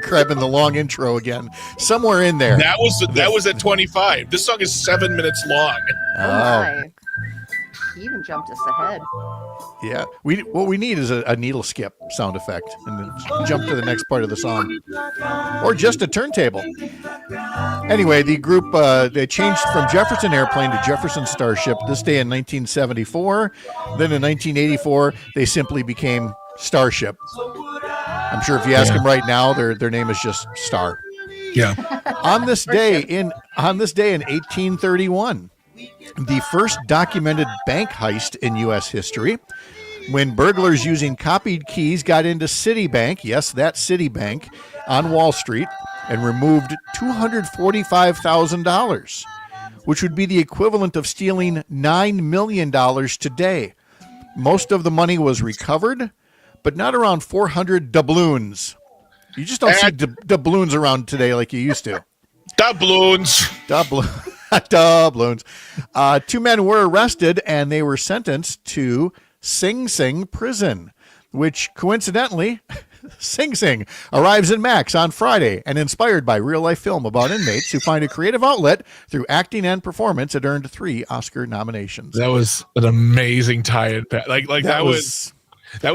Grabbing the long intro again. Somewhere in there. That was at 25. This song is 7 minutes long. Oh my. He even jumped us ahead. Yeah. What we need is a needle skip sound effect and then jump to the next part of the song. Or just a turntable. Anyway, the group they changed from Jefferson Airplane to Jefferson Starship this day in 1974. Then in 1984, they simply became Starship. I'm sure if you ask them right now, their name is just Star. Yeah. On this day in 1831, the first documented bank heist in U.S. history, when burglars using copied keys got into Citibank, yes, that Citibank, on Wall Street, and removed $245,000, which would be the equivalent of stealing $9 million today. Most of the money was recovered, but not around 400 doubloons. You just don't see doubloons around today like you used to. Doubloons. Doubloons. 2 men were arrested, and they were sentenced to Sing Sing prison, which coincidentally, Sing Sing arrives in Max on Friday, and inspired by real-life film about inmates who find a creative outlet through acting and performance. It earned 3 Oscar nominations. That was an amazing tie-in. Like that was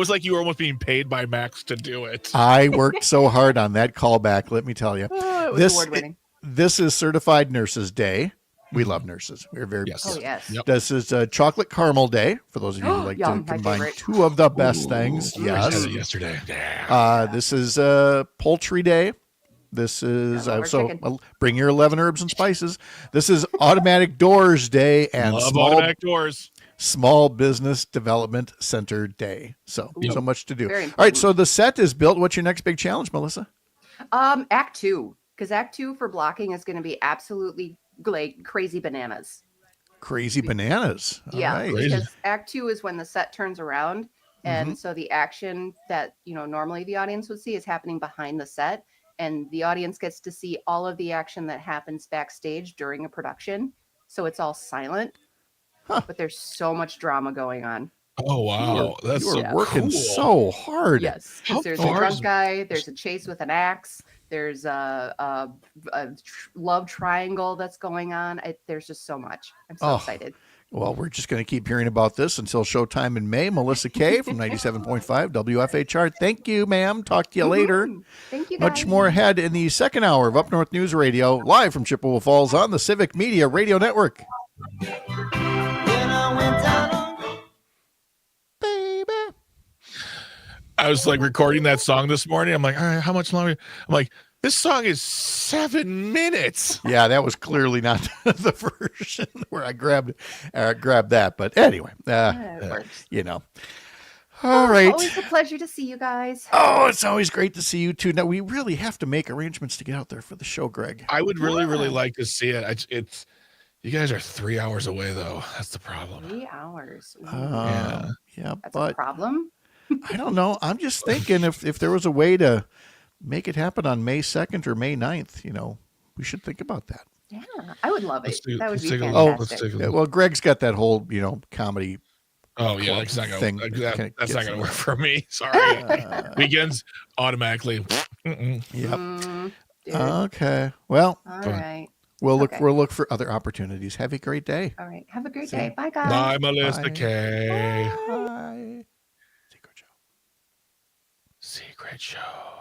like you were almost being paid by Max to do it. I worked so hard on that callback, let me tell you. Oh, it was award-winning. This is Certified Nurses Day. We love nurses. We're very Oh, yes. Yep. This is Chocolate Caramel Day, for those of you who like to combine 2 of the best things. Yes. I had it yesterday. Yeah. This is Poultry Day. This is bring your 11 herbs and spices. This is Automatic Doors Day and Automatic Doors. Small Business Development Center Day. So much to do. Very All right, so the set is built. What's your next big challenge, Melissa? Act 2, because Act 2 for blocking is going to be absolutely like crazy bananas. Crazy bananas. All yeah, right. because Act 2 is when the set turns around, and so the action that normally the audience would see is happening behind the set, and the audience gets to see all of the action that happens backstage during a production. So it's all silent, but there's so much drama going on. Oh wow, that's so working cool. so hard. Yes, because there's a drunk guy, there's a chase with an axe, there's a love triangle that's going on. There's just so much. I'm so excited. Well, we're just going to keep hearing about this until showtime in May. Melissa Kay from 97.5 WFHR. Thank you, ma'am. Talk to you later. Thank you, guys. Much more ahead in the second hour of Up North News Radio, live from Chippewa Falls on the Civic Media Radio Network. I was like recording that song this morning. I'm like, all right, how much longer? I'm like, this song is 7 minutes. Yeah, that was clearly not the version where I grabbed that. But anyway, All right. Always a pleasure to see you guys. Oh, it's always great to see you too. Now we really have to make arrangements to get out there for the show, Greg. I would really like to see it. It's you guys are 3 hours away though. That's the problem. 3 hours. Yeah, That's a problem. I don't know. I'm just thinking if there was a way to make it happen on May 2nd or May 9th, we should think about that. Yeah, I would love it. That would Let's be take a look. fantastic. Let's take a Yeah, look. well, Greg's got that whole, comedy. Oh yeah, club that's not thing gonna that that's gets not gonna in work there. for me. Sorry. Weekends automatically. Mm-mm. Yep. Dude. Okay. Well, All Fine. right. we'll Okay. look for other opportunities. Have a great day. All right. Have a great See? day. Bye, guys. Bye, Melissa Bye. K. Bye. Secret show. Secret show.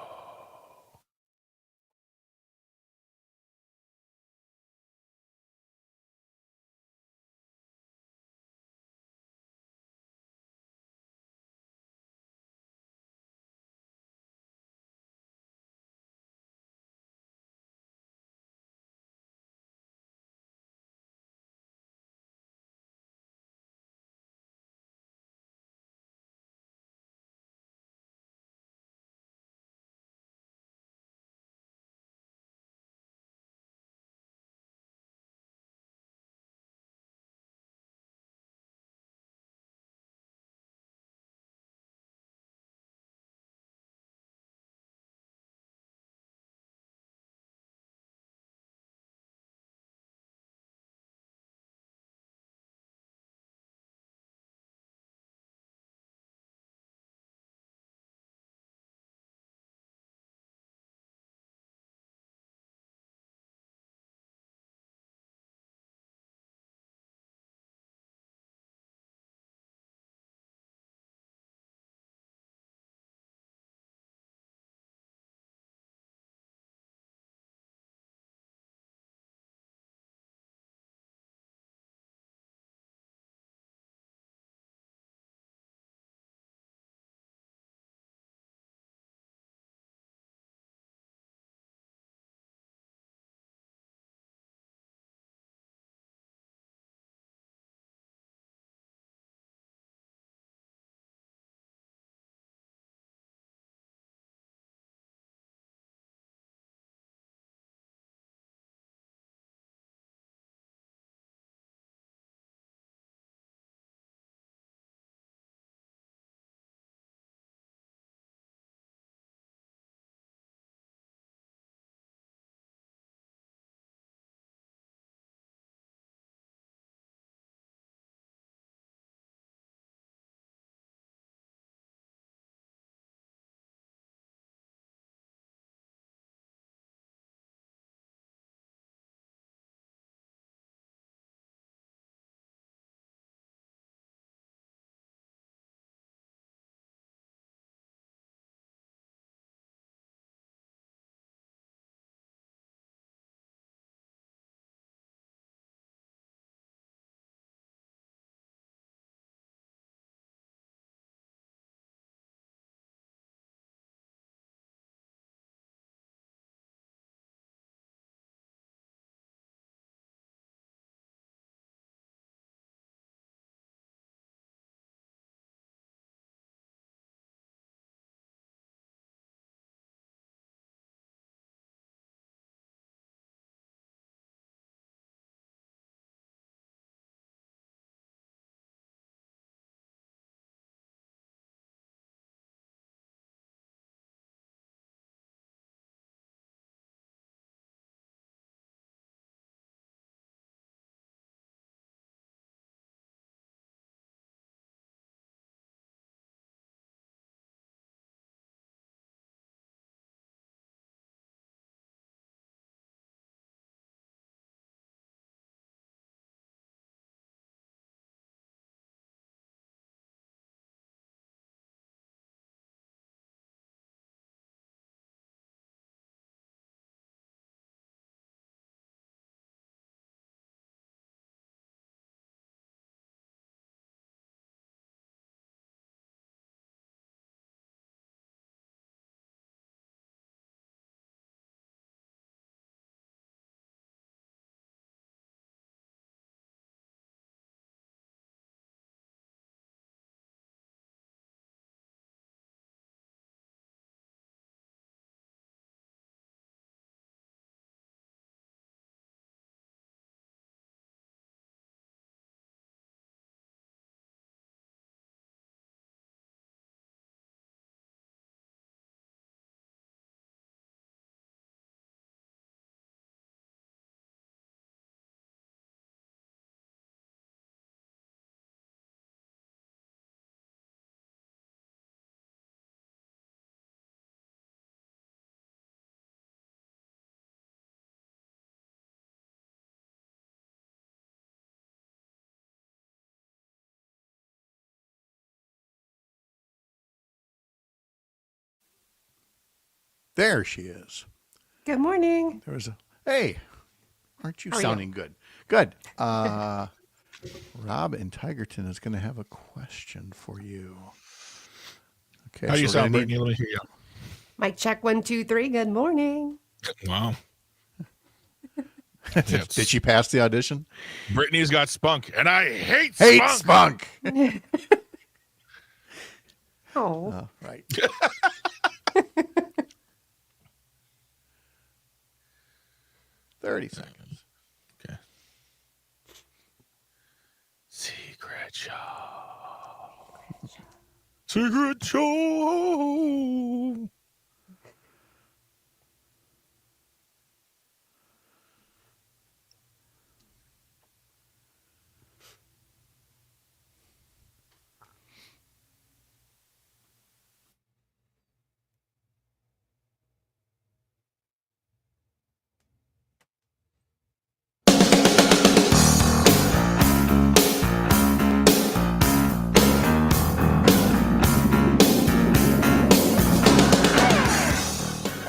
There she is. Good morning. There was a, hey, aren't you How are sounding good? Good. Rob in Tigerton is going to have a question for you. Okay. How do you we're sound, gonna Brittany? Let me hear you. Mic check 1, 2, 3. Good morning. Wow. Did she pass the audition? Brittany's got spunk, and I hate spunk. Oh. Right. $30. Okay. Secret show. Secret show.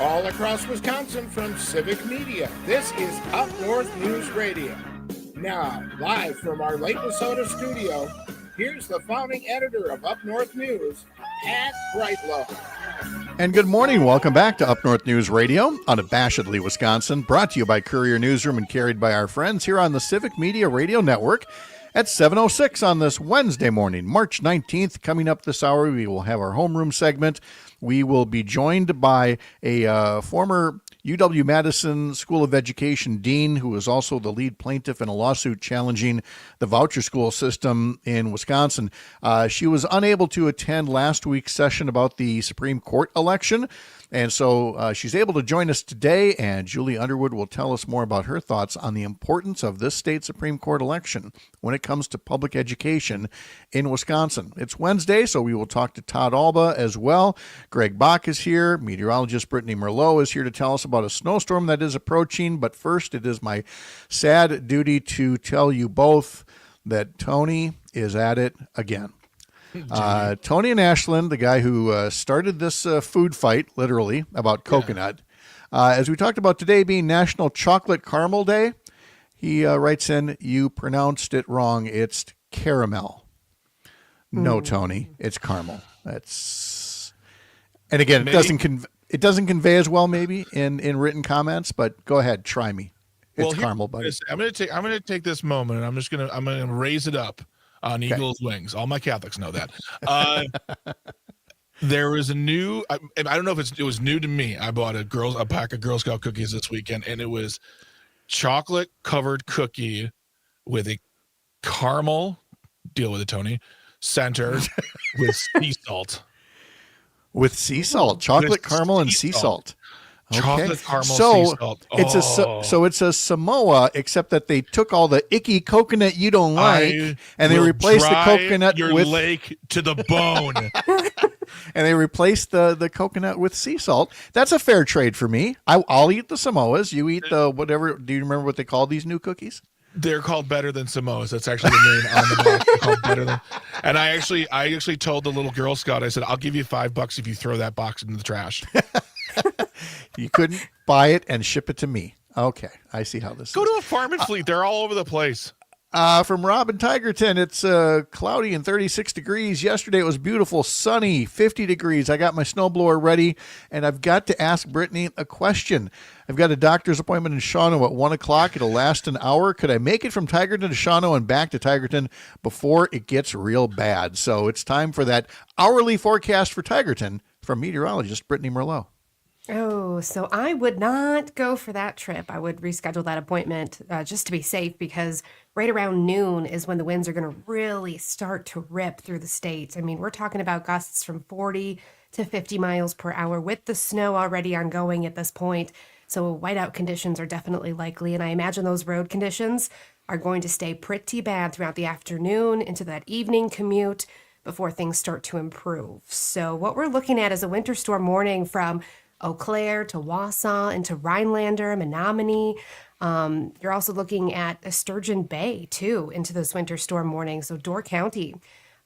All across Wisconsin from Civic Media, this is Up North News Radio. Now, live from our Lake Minnesota studio, here's the founding editor of Up North News, Pat Brightlow. And good morning. Welcome back to Up North News Radio, unabashedly Wisconsin, brought to you by Courier Newsroom and carried by our friends here on the Civic Media Radio Network at 7:06 on this Wednesday morning, March 19th. Coming up this hour, we will have our Homeroom segment. We will be joined by a former UW-Madison School of Education dean who is also the lead plaintiff in a lawsuit challenging the voucher school system in Wisconsin. She was unable to attend last week's session about the Supreme Court election, and so she's able to join us today, and Julie Underwood will tell us more about her thoughts on the importance of this state Supreme Court election when it comes to public education in Wisconsin. It's Wednesday, so we will talk to Todd Alba as well. Greg Bach is here. Meteorologist Brittany Merlot is here to tell us about a snowstorm that is approaching. But first, it is my sad duty to tell you both that Tony is at it again. Tony and Ashland, the guy who started this food fight, literally, about coconut. As we talked about today being National Chocolate Caramel Day, he writes in, you pronounced it wrong. It's caramel. No, Tony, it's caramel. That's, and again, it doesn't convey as well maybe in written comments, but go ahead, try me. It's caramel, buddy. I'm gonna take this moment, and I'm gonna raise it up on Eagle's wings. All my Catholics know that. There was a new. I don't know if it was new to me. I bought a pack of Girl Scout cookies this weekend, and it was chocolate covered cookie with a caramel. Deal with it, Tony. Center with sea salt. With sea salt, chocolate caramel and sea salt. Okay. Chocolate caramel sea salt. Oh. It's a Samoa, except that they took all the icky coconut you don't like, and they replaced the coconut with lake to the bone. And they replaced the coconut with sea salt. That's a fair trade for me. I'll eat the Samoas. You eat the whatever. Do you remember what they call these new cookies? They're called Better Than Samoas. That's actually the name on the box. They're called Better Than. And I actually told the little Girl Scout, I said, I'll give you $5 if you throw that box into the trash. You couldn't buy it and ship it to me. Okay, I see how this Go to a farm and fleet. They're all over the place. From Rob in Tigerton, it's cloudy and 36 degrees. Yesterday it was beautiful, sunny, 50 degrees. I got my snowblower ready, and I've got to ask Brittany a question. I've got a doctor's appointment in Shawano at 1 o'clock. It'll last an hour. Could I make it from Tigerton to Shawano and back to Tigerton before it gets real bad? So it's time for that hourly forecast for Tigerton from meteorologist Brittany Merlot. Oh, so I would not go for that trip. I would reschedule that appointment just to be safe, because right around noon is when the winds are going to really start to rip through the state. I mean, we're talking about gusts from 40 to 50 miles per hour with the snow already ongoing at this point. So whiteout conditions are definitely likely. And I imagine those road conditions are going to stay pretty bad throughout the afternoon into that evening commute before things start to improve. So what we're looking at is a winter storm warning from Eau Claire to Wausau into Rhinelander, Menominee. You're also looking at Sturgeon Bay, too, into this winter storm warning, so Door County.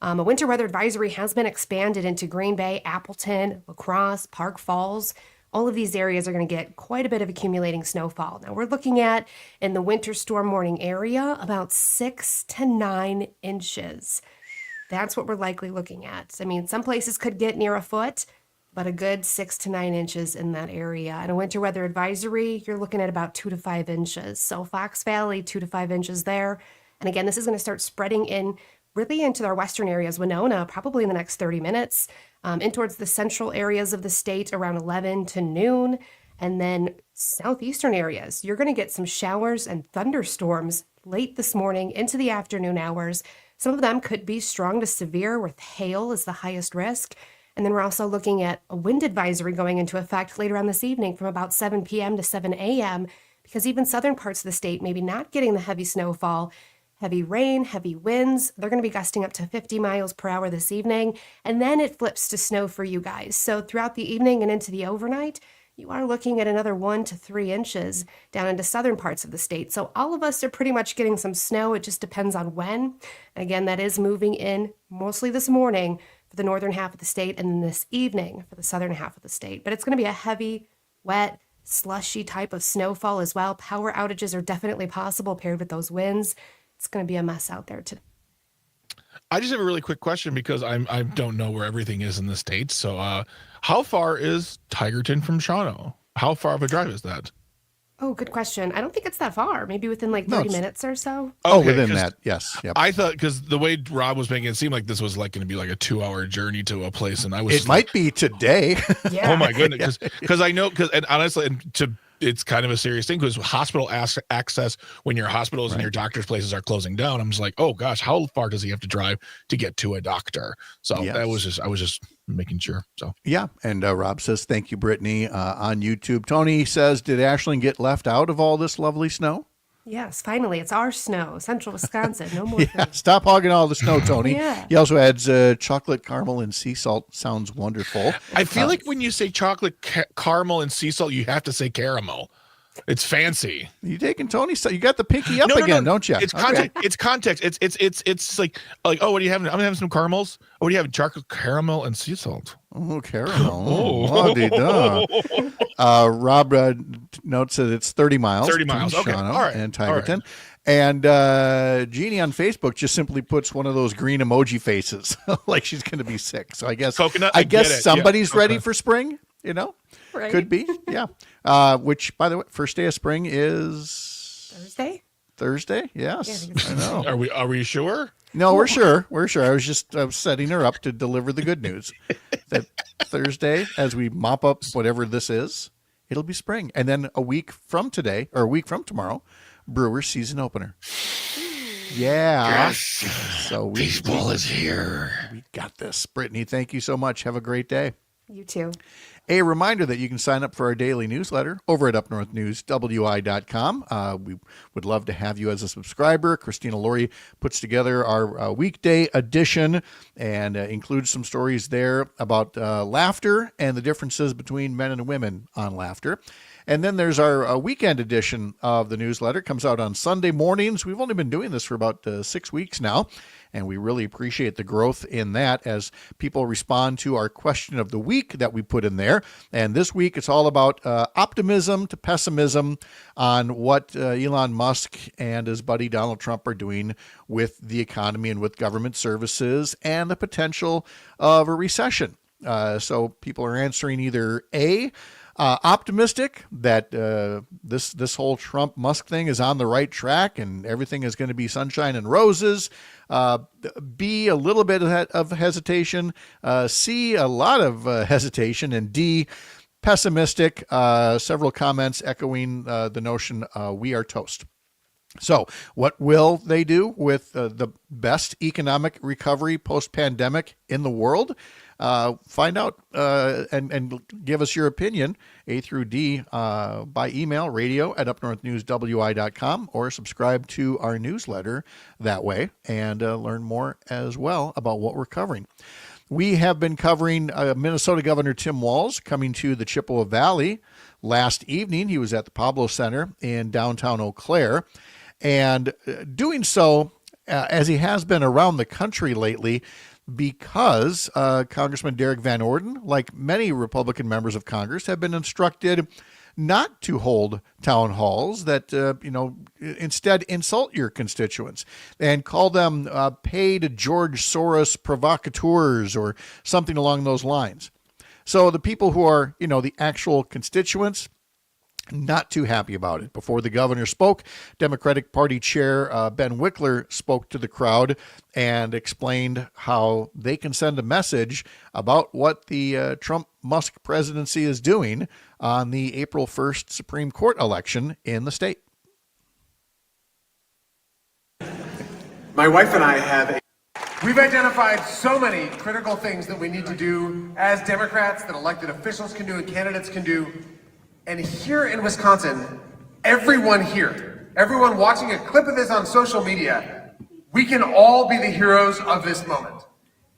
A winter weather advisory has been expanded into Green Bay, Appleton, La Crosse, Park Falls, all of these areas are going to get quite a bit of accumulating snowfall. Now we're looking at, in the winter storm warning area, about 6 to 9 inches. That's what we're likely looking at. I mean, some places could get near a foot, but a good 6 to 9 inches in that area. And a winter weather advisory, you're looking at about 2 to 5 inches. So Fox Valley, 2 to 5 inches there. And again, this is going to start spreading in really into our western areas, Winona, probably in the next 30 minutes, in towards the central areas of the state around 11 to noon. And then southeastern areas, you're going to get some showers and thunderstorms late this morning into the afternoon hours. Some of them could be strong to severe, with hail as the highest risk. And then we're also looking at a wind advisory going into effect later on this evening from about 7 p.m. to 7 a.m. because even southern parts of the state maybe not getting the heavy snowfall, heavy rain, heavy winds. They're going to be gusting up to 50 miles per hour this evening. And then it flips to snow for you guys. So throughout the evening and into the overnight, you are looking at another 1 to 3 inches down into southern parts of the state. So all of us are pretty much getting some snow. It just depends on when. Again, that is moving in mostly this morning for the northern half of the state, and then this evening for the southern half of the state. But it's going to be a heavy, wet, slushy type of snowfall as well. Power outages are definitely possible paired with those winds. It's going to be a mess out there today. I just have a really quick question because I don't know where everything is in the States. So how far is Tigerton from Shawano? How far of a drive is that? Oh, good question. I don't think it's that far. Maybe within like 30 minutes or so. Okay, within that, yes. Yep. I thought, because the way Rob was making it seem like this was like going to be like a 2-hour journey to a place, and I was. It might be today. Yeah. Oh my goodness, because I know, and honestly, it's kind of a serious thing because hospital access when your hospitals and your doctor's places are closing down. I'm just like, oh gosh, how far does he have to drive to get to a doctor? So I was just making sure. So yeah, and Rob says thank you, Brittany, on YouTube. Tony says, did Ashland get left out of all this lovely snow? Yes, finally, it's our snow, central Wisconsin. No more. Yeah, stop hogging all the snow, Tony. Yeah. He also adds chocolate caramel and sea salt. Sounds wonderful. I feel like when you say chocolate caramel and sea salt, you have to say caramel. It's fancy. You taking Tony's stuff? You got the pinky up again, don't you? It's context. It's context. It's like, oh, what are you having? I'm having some caramels. Oh, what are you having? Chocolate caramel and sea salt. Oh, caramel. Rob notes that it's 30 miles. 30 miles. Okay. All right. And Tigerton. Right. And Jeannie on Facebook just simply puts one of those green emoji faces, like she's going to be sick. So I guess coconut. I guess somebody's ready for spring. You know, Right. Could be. Yeah. Which, by the way, first day of spring is Thursday. Yes, Yeah, I know. Are we sure? No, we're sure. We're sure. I was setting her up to deliver the good news that Thursday, as we mop up whatever this is, it'll be spring. And then a week from today, or a week from tomorrow, Brewers season opener. Yeah. Yes. So baseball is here. We got this. Brittany, thank you so much. Have a great day. You too. A reminder that you can sign up for our daily newsletter over at UpNorthNewsWI.com. We would love to have you as a subscriber. Christina Laurie puts together our weekday edition and includes some stories there about laughter and the differences between men and women on laughter. And then there's our weekend edition of the newsletter. It comes out on Sunday mornings. We've only been doing this for about 6 weeks now, and we really appreciate the growth in that as people respond to our question of the week that we put in there. And this week, it's all about optimism to pessimism on what Elon Musk and his buddy Donald Trump are doing with the economy and with government services and the potential of a recession. So people are answering either A, optimistic that this whole Trump Musk thing is on the right track and everything is going to be sunshine and roses. B, a little bit of hesitation. C, a lot of hesitation. And D, pessimistic. Several comments echoing the notion we are toast. So what will they do with the best economic recovery post-pandemic in the world? Find out and give us your opinion, A through D, by email, radio@upnorthnewswi.com, or subscribe to our newsletter that way and learn more as well about what we're covering. We have been covering Minnesota Governor Tim Walz coming to the Chippewa Valley last evening. He was at the Pablo Center in downtown Eau Claire, and doing so, as he has been around the country lately, because Congressman Derrick Van Orden, like many Republican members of Congress, have been instructed not to hold town halls that, instead insult your constituents and call them paid George Soros provocateurs or something along those lines. So the people who are, the actual constituents, not too happy about it. Before the governor spoke, Democratic Party Chair Ben Wickler spoke to the crowd and explained how they can send a message about what the Trump-Musk presidency is doing on the April 1st Supreme Court election in the state. My wife and I we've identified so many critical things that we need to do as Democrats, that elected officials can do and candidates can do. And here in Wisconsin, everyone watching a clip of this on social media, we can all be the heroes of this moment.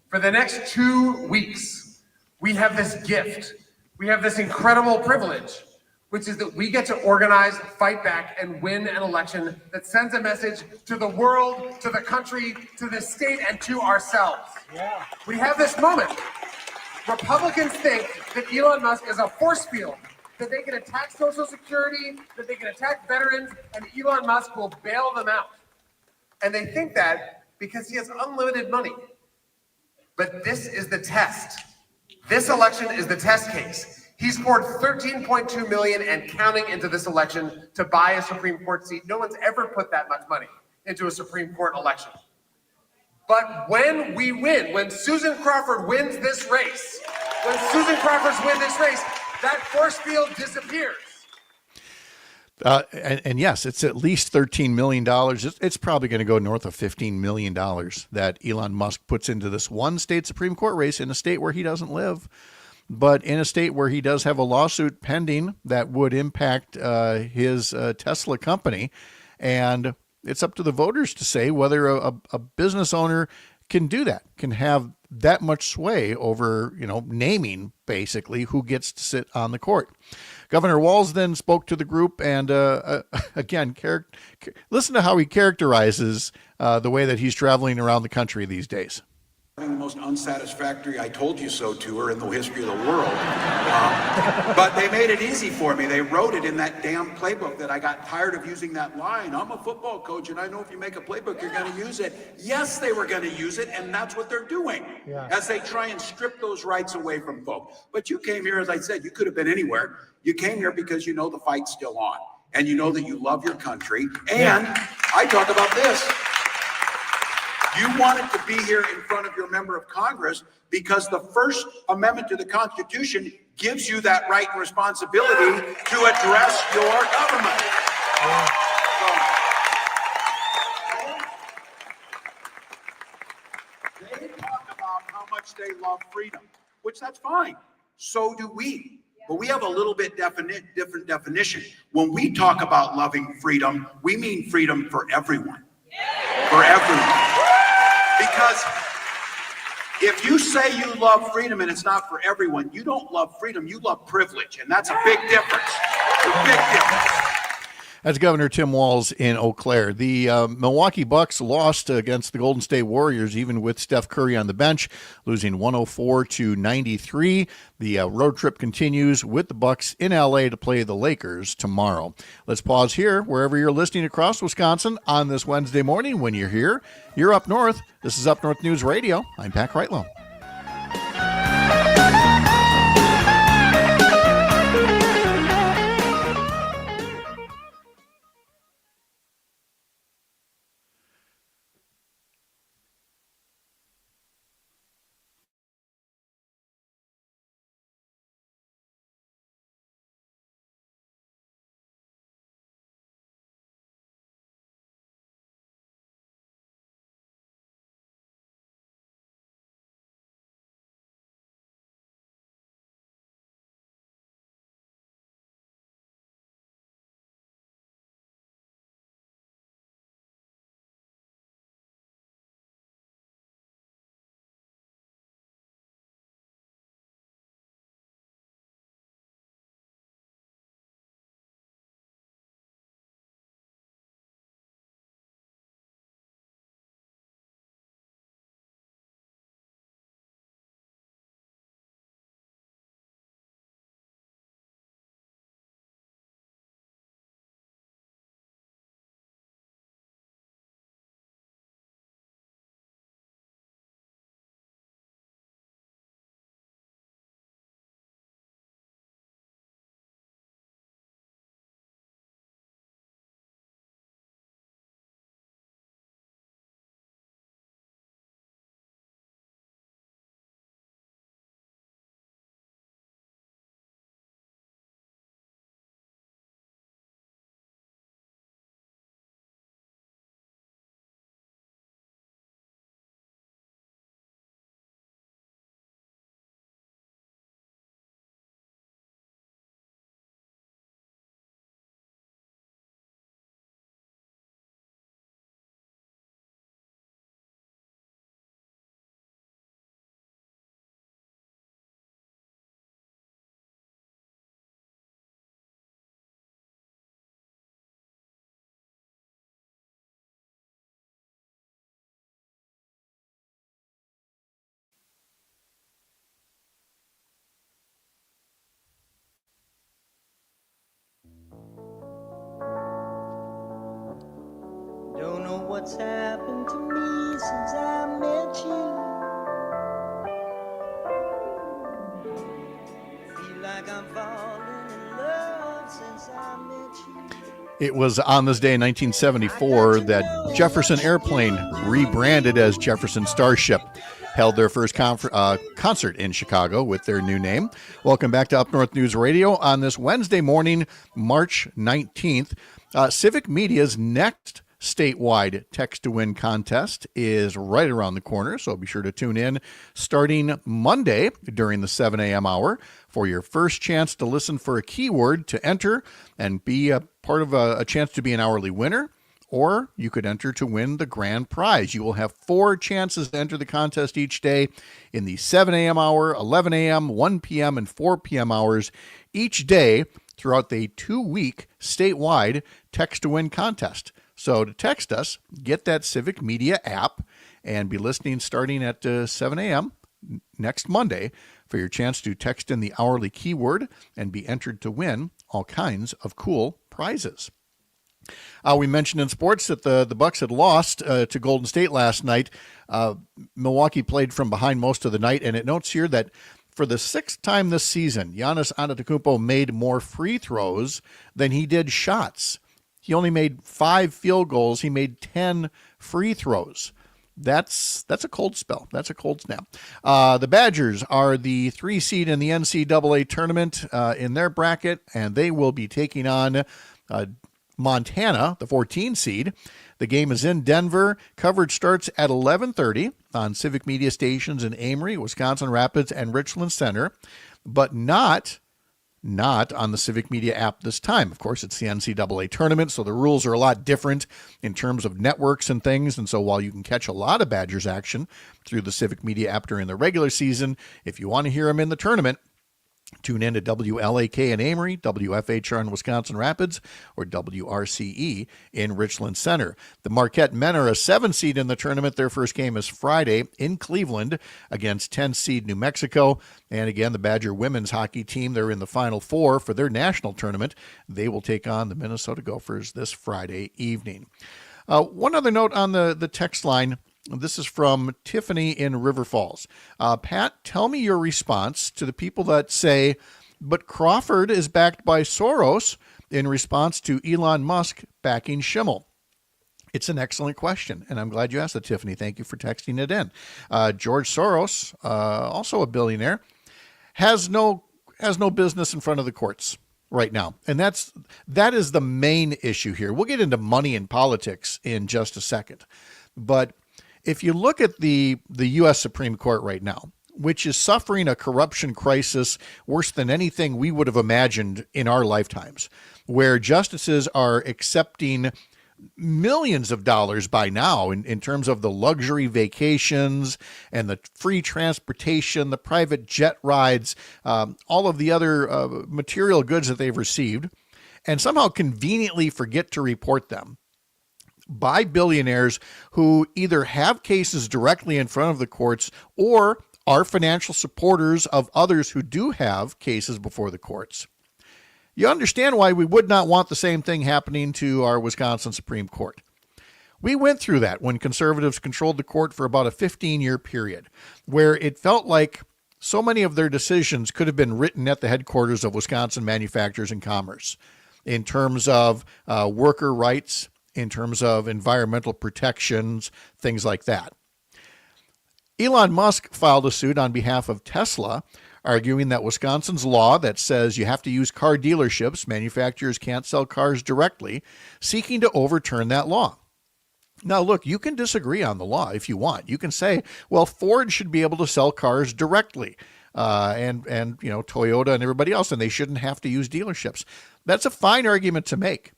For the next 2 weeks, we have this gift. We have this incredible privilege, which is that we get to organize, fight back, and win an election that sends a message to the world, to the country, to the state, and to ourselves. Yeah. We have this moment. Republicans think that Elon Musk is a force field, that they can attack Social Security, that they can attack veterans, and Elon Musk will bail them out. And they think that because he has unlimited money. But this is the test. This election is the test case. He's poured $13.2 million and counting into this election to buy a Supreme Court seat. No one's ever put that much money into a Supreme Court election. But when we win, when Susan Crawford wins this race, that force field disappears. And yes, it's at least $13 million. It's probably going to go north of $15 million that Elon Musk puts into this one state Supreme Court race in a state where he doesn't live, but in a state where he does have a lawsuit pending that would impact his Tesla company. And it's up to the voters to say whether a business owner can do that, can have that much sway over, naming basically who gets to sit on the court. Governor Walz then spoke to the group and again, listen to how he characterizes the way that he's traveling around the country these days. The most unsatisfactory I told you so tour in the history of the world. But they made it easy for me. They wrote it in that damn playbook that I got tired of using that line. I'm a football coach and I know if you make a playbook, you're going to use it. Yes, they were going to use it, and that's what they're doing as they try and strip those rights away from folks. But you came here, as I said, you could have been anywhere. You came here because you know the fight's still on and you know that you love your country. And I talk about this. You wanted to be here in front of your member of Congress because the First Amendment to the Constitution gives you that right and responsibility to address your government. So, they talk about how much they love freedom, which that's fine. So do we. But we have a little bit different definition. When we talk about loving freedom, we mean freedom for everyone. For everyone. Because if you say you love freedom and it's not for everyone, you don't love freedom, you love privilege. And that's a big difference. A big difference. That's Governor Tim Walz in Eau Claire. The Milwaukee Bucks lost against the Golden State Warriors, even with Steph Curry on the bench, losing 104-93. The road trip continues with the Bucks in L.A. to play the Lakers tomorrow. Let's pause here, wherever you're listening across Wisconsin on this Wednesday morning. When you're here, you're up north. This is Up North News Radio. I'm Pat Kreitlow. what's happened to me since I met you. Feel like I'm falling in love since I met you. It was on this day in 1974 that Jefferson Airplane, rebranded as Jefferson Starship, held their first concert in Chicago with their new name. Welcome back to Up North News Radio on this Wednesday morning, March 19th. Civic Media's next statewide Text to Win contest is right around the corner, so be sure to tune in starting Monday during the 7 a.m. hour for your first chance to listen for a keyword to enter and be a part of a chance to be an hourly winner, or you could enter to win the grand prize. You will have 4 chances to enter the contest each day in the 7 a.m. hour, 11 a.m., 1 p.m., and 4 p.m. hours each day throughout the 2-week statewide Text to Win contest. So to text us, get that Civic Media app and be listening starting at 7 a.m. next Monday for your chance to text in the hourly keyword and be entered to win all kinds of cool prizes. We mentioned in sports that the Bucks had lost to Golden State last night. Milwaukee played from behind most of the night, and it notes here that for the 6th time this season, Giannis Antetokounmpo made more free throws than he did shots. He only made 5 field goals. He made 10 free throws. That's a cold spell. That's a cold snap. The Badgers are the 3 seed in the NCAA tournament in their bracket, and they will be taking on Montana, the 14 seed. The game is in Denver. Coverage starts at 11:30 on Civic Media stations in Amory, Wisconsin Rapids, and Richland Center, but not on the Civic Media app this time. Of course, it's the NCAA tournament, so the rules are a lot different in terms of networks and things. And so while you can catch a lot of Badgers action through the Civic Media app during the regular season, if you want to hear them in the tournament, tune in to WLAK in Amory, WFHR in Wisconsin Rapids, or WRCE in Richland Center. The Marquette men are a 7 seed in the tournament. Their first game is Friday in Cleveland against 10 seed New Mexico. And again, the Badger women's hockey team, they're in the Final Four for their national tournament. They will take on the Minnesota Gophers this Friday evening. One other note on the text line. This is from Tiffany in River Falls. Pat, tell me your response to the people that say, but Crawford is backed by Soros in response to Elon Musk backing Schimmel. It's an excellent question, and I'm glad you asked it, Tiffany. Thank you for texting it in. George Soros, also a billionaire, has no business in front of the courts right now. And that is the main issue here. We'll get into money and politics in just a second. But if you look at the U.S. Supreme Court right now, which is suffering a corruption crisis worse than anything we would have imagined in our lifetimes, where justices are accepting millions of dollars by now in terms of the luxury vacations and the free transportation, the private jet rides, all of the other material goods that they've received, and somehow conveniently forget to report them by billionaires who either have cases directly in front of the courts or are financial supporters of others who do have cases before the courts. You understand why we would not want the same thing happening to our Wisconsin Supreme Court. We went through that when conservatives controlled the court for about a 15-year period, where it felt like so many of their decisions could have been written at the headquarters of Wisconsin Manufacturers and Commerce in terms of worker rights, in terms of environmental protections, things like that. Elon Musk filed a suit on behalf of Tesla, arguing that Wisconsin's law that says you have to use car dealerships, manufacturers can't sell cars directly, seeking to overturn that law. Now, look, you can disagree on the law if you want. You can say, well, Ford should be able to sell cars directly, and Toyota and everybody else, and they shouldn't have to use dealerships. That's a fine argument to make.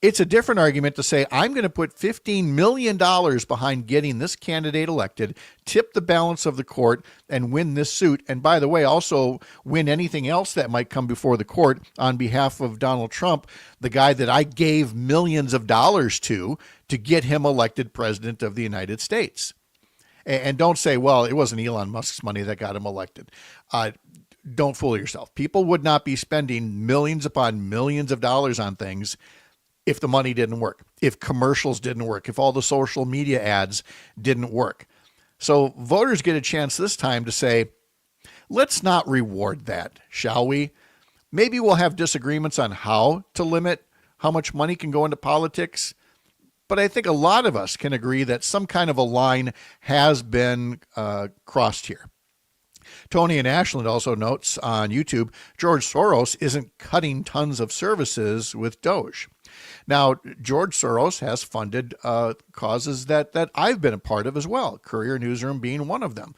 It's a different argument to say, I'm going to put $15 million behind getting this candidate elected, tip the balance of the court, and win this suit. And by the way, also win anything else that might come before the court on behalf of Donald Trump, the guy that I gave millions of dollars to get him elected president of the United States. And don't say, well, it wasn't Elon Musk's money that got him elected. Don't fool yourself. People would not be spending millions upon millions of dollars on things if the money didn't work, if commercials didn't work, if all the social media ads didn't work. So voters get a chance this time to say, let's not reward that, shall we? Maybe we'll have disagreements on how to limit how much money can go into politics. But I think a lot of us can agree that some kind of a line has been crossed here. Tony in Ashland also notes on YouTube, George Soros isn't cutting tons of services with Doge. Now, George Soros has funded causes that I've been a part of as well, Courier Newsroom being one of them.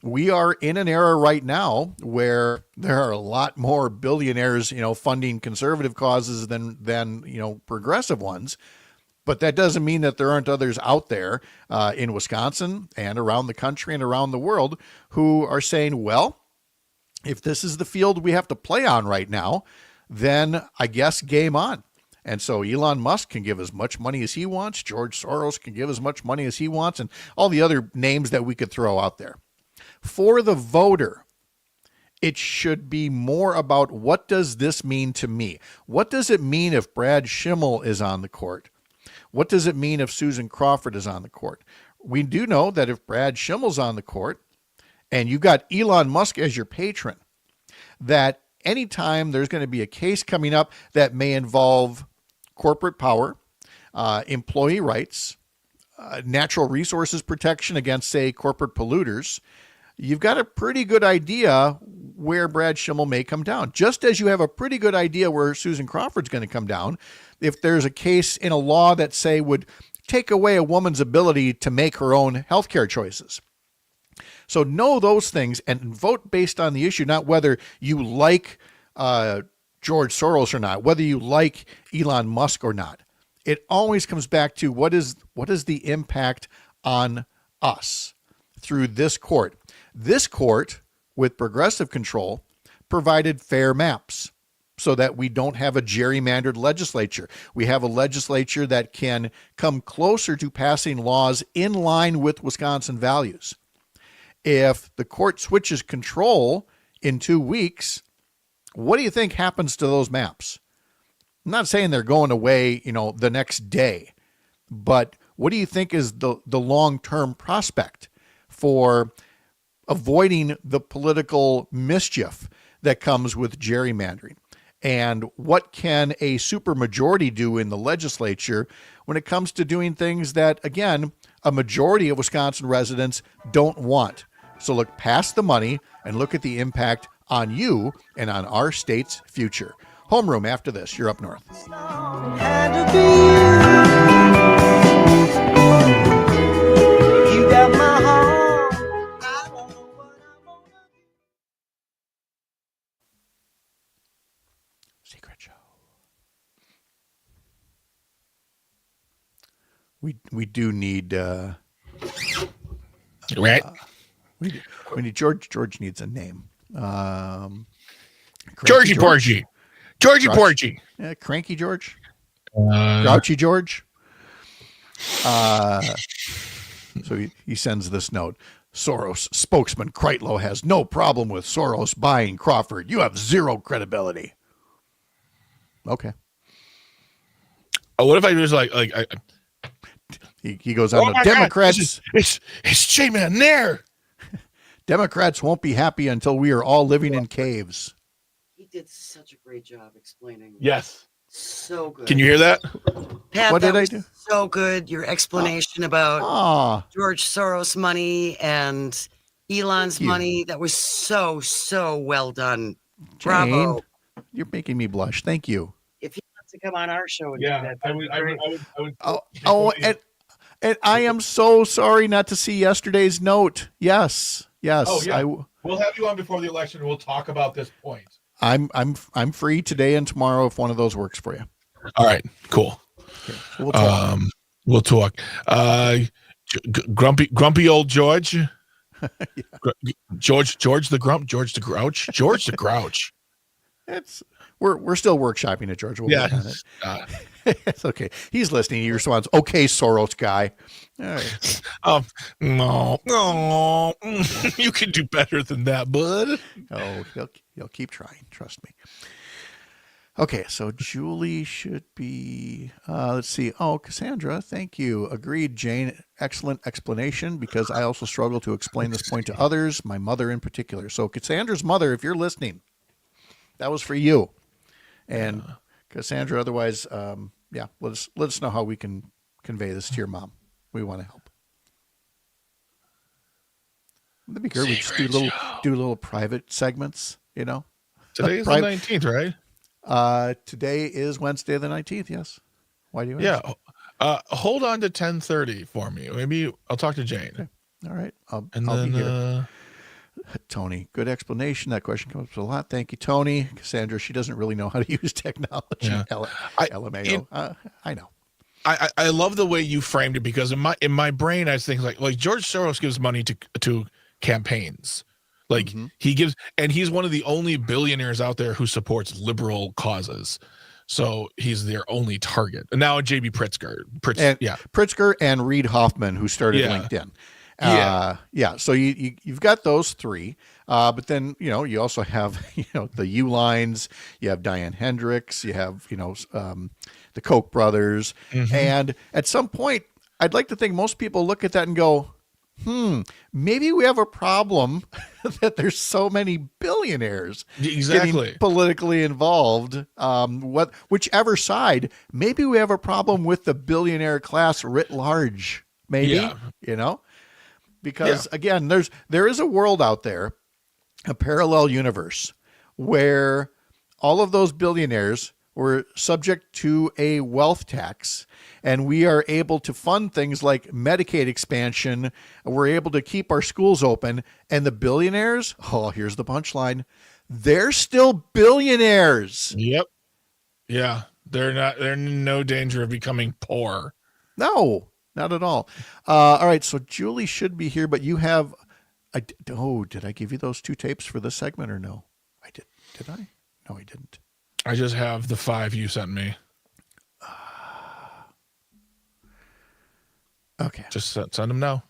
We are in an era right now where there are a lot more billionaires, funding conservative causes than progressive ones. But that doesn't mean that there aren't others out there in Wisconsin and around the country and around the world who are saying, well, if this is the field we have to play on right now, then I guess game on. And so Elon Musk can give as much money as he wants. George Soros can give as much money as he wants, and all the other names that we could throw out there. For the voter, it should be more about what does this mean to me? What does it mean if Brad Schimmel is on the court? What does it mean if Susan Crawford is on the court? We do know that if Brad Schimmel's on the court and you got Elon Musk as your patron, that anytime there's going to be a case coming up that may involve corporate power, employee rights, natural resources protection against, say, corporate polluters, you've got a pretty good idea where Brad Schimmel may come down, just as you have a pretty good idea where Susan Crawford's going to come down if there's a case in a law that, say, would take away a woman's ability to make her own healthcare choices. So know those things and vote based on the issue, not whether you like George Soros or not, whether you like Elon Musk or not. It always comes back to what is the impact on us through this court. This court, with progressive control, provided fair maps so that we don't have a gerrymandered legislature. We have a legislature that can come closer to passing laws in line with Wisconsin values. If the court switches control in 2 weeks, what do you think happens to those maps? I'm not saying they're going away, the next day, but what do you think is the long-term prospect for avoiding the political mischief that comes with gerrymandering? And what can a supermajority do in the legislature when it comes to doing things that, again, a majority of Wisconsin residents don't want? So look past the money and look at the impact on you and on our state's future. Homeroom after this. You're up north. Had to be you. You got my heart. I don't know what I'm gonna do. Secret show. We do need Right. we need George. George needs a name. Georgie Porgy. Georgie Porgy. Yeah, Cranky George. Grouchy George. So he sends this note. Soros spokesman Kreitlow has no problem with Soros buying Crawford. You have zero credibility. Okay. Oh, what if I was like he goes on to Democrats. It's J-Man there. Democrats won't be happy until we are all living in caves. He did such a great job explaining. Yes. So good. Can you hear that? Pat, What that did I was do? So good. Your explanation about George Soros money and Elon's you. money. That was so well done. Jane, Bravo. you're making me blush. Thank you. If he wants to come on our show and do that, I would. And I am so sorry not to see yesterday's note. Yes. Oh, yeah. We'll have you on before the election. And we'll talk about this point. I'm free today and tomorrow if one of those works for you. All right, cool. Okay, so we'll talk. Grumpy old George. George the Grump, George the Grouch, George the Grouch. We're still workshopping it, George. We'll work on it. It's okay. He's listening. He responds, "Okay, Soros guy." All right. No, you can do better than that, bud. Oh, he'll keep trying. Trust me. Okay, so Julie should be, let's see. Oh, Cassandra, thank you. Agreed, Jane. Excellent explanation, because I also struggle to explain this point to others, my mother in particular. So Cassandra's mother, if you're listening, that was for you. And Cassandra, otherwise, yeah, let us know how we can convey this to your mom. We want to help. That'd be great. We just do little private segments, you know. Today is the 19th, right? Today is Wednesday the 19th. Yes. Why do you? Yeah. Hold on to 10:30 for me. Maybe I'll talk to Jane. Okay. All right. I'll then, be here. Tony, good explanation. That question comes up a lot. Thank you, Tony. Cassandra, she doesn't really know how to use technology. Yeah. LMAO. I know. I love the way you framed it, because in my brain I was thinking like George Soros gives money to campaigns. Like he gives, and he's one of the only billionaires out there who supports liberal causes. So he's their only target. And now JB Pritzker and Reid Hoffman, who started LinkedIn. So you've got those three, but then you also have the U-Lines, you have Diane Hendricks, you have the Koch brothers, and at some point I'd like to think most people look at that and go, maybe we have a problem that there's so many billionaires getting politically involved. Whichever side, maybe we have a problem with the billionaire class writ large. Maybe, because again, there is a world out there, a parallel universe, where all of those billionaires were subject to a wealth tax, and we are able to fund things like Medicaid expansion. We're able to keep our schools open, and the billionaires, here's the punchline, they're still billionaires. Yep. Yeah. They're in no danger of becoming poor. No, not at all. All right. So Julie should be here, but you have, did I give you those 2 tapes for this segment or no? I did. Did I? No, I didn't. I just have the 5 you sent me. Okay. Just send them now.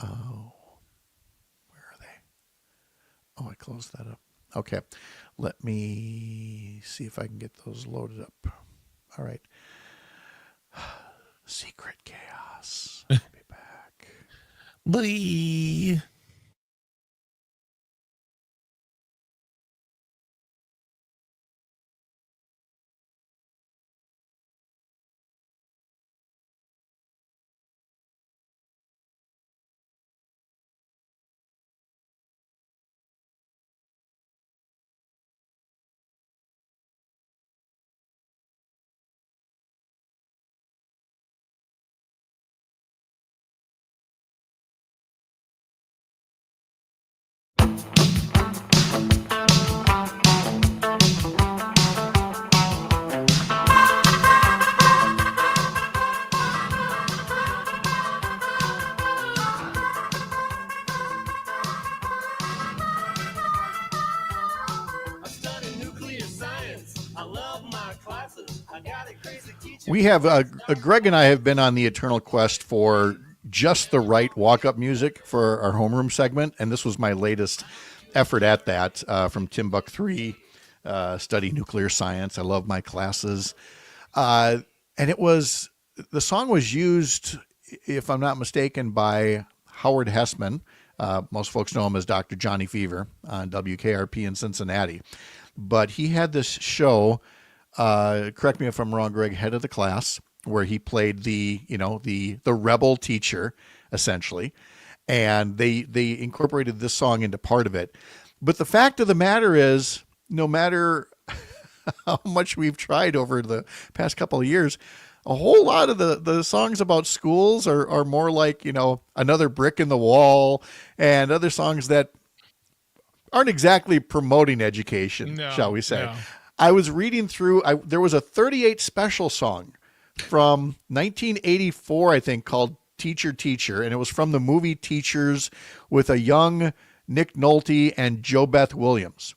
Oh, where are they? Oh, I closed that up. Okay. Let me see if I can get those loaded up. All right. Secret chaos. I'll be back. Bye. We have, Greg and I have been on the eternal quest for just the right walk-up music for our homeroom segment, and this was my latest effort at that, from Timbuk 3, Study Nuclear Science. I love my classes. And the song was used, if I'm not mistaken, by Howard Hessman. Most folks know him as Dr. Johnny Fever on WKRP in Cincinnati. But he had this show, correct me if I'm wrong, Greg, Head of the Class, where he played the rebel teacher, essentially. And they incorporated this song into part of it. But the fact of the matter is, no matter how much we've tried over the past couple of years, a whole lot of the songs about schools are more like, Another Brick in the Wall and other songs that aren't exactly promoting education, shall we say. No. I was reading through, there was a 38 special song from 1984, I think, called Teacher, Teacher, and it was from the movie Teachers with a young Nick Nolte and Jo Beth Williams.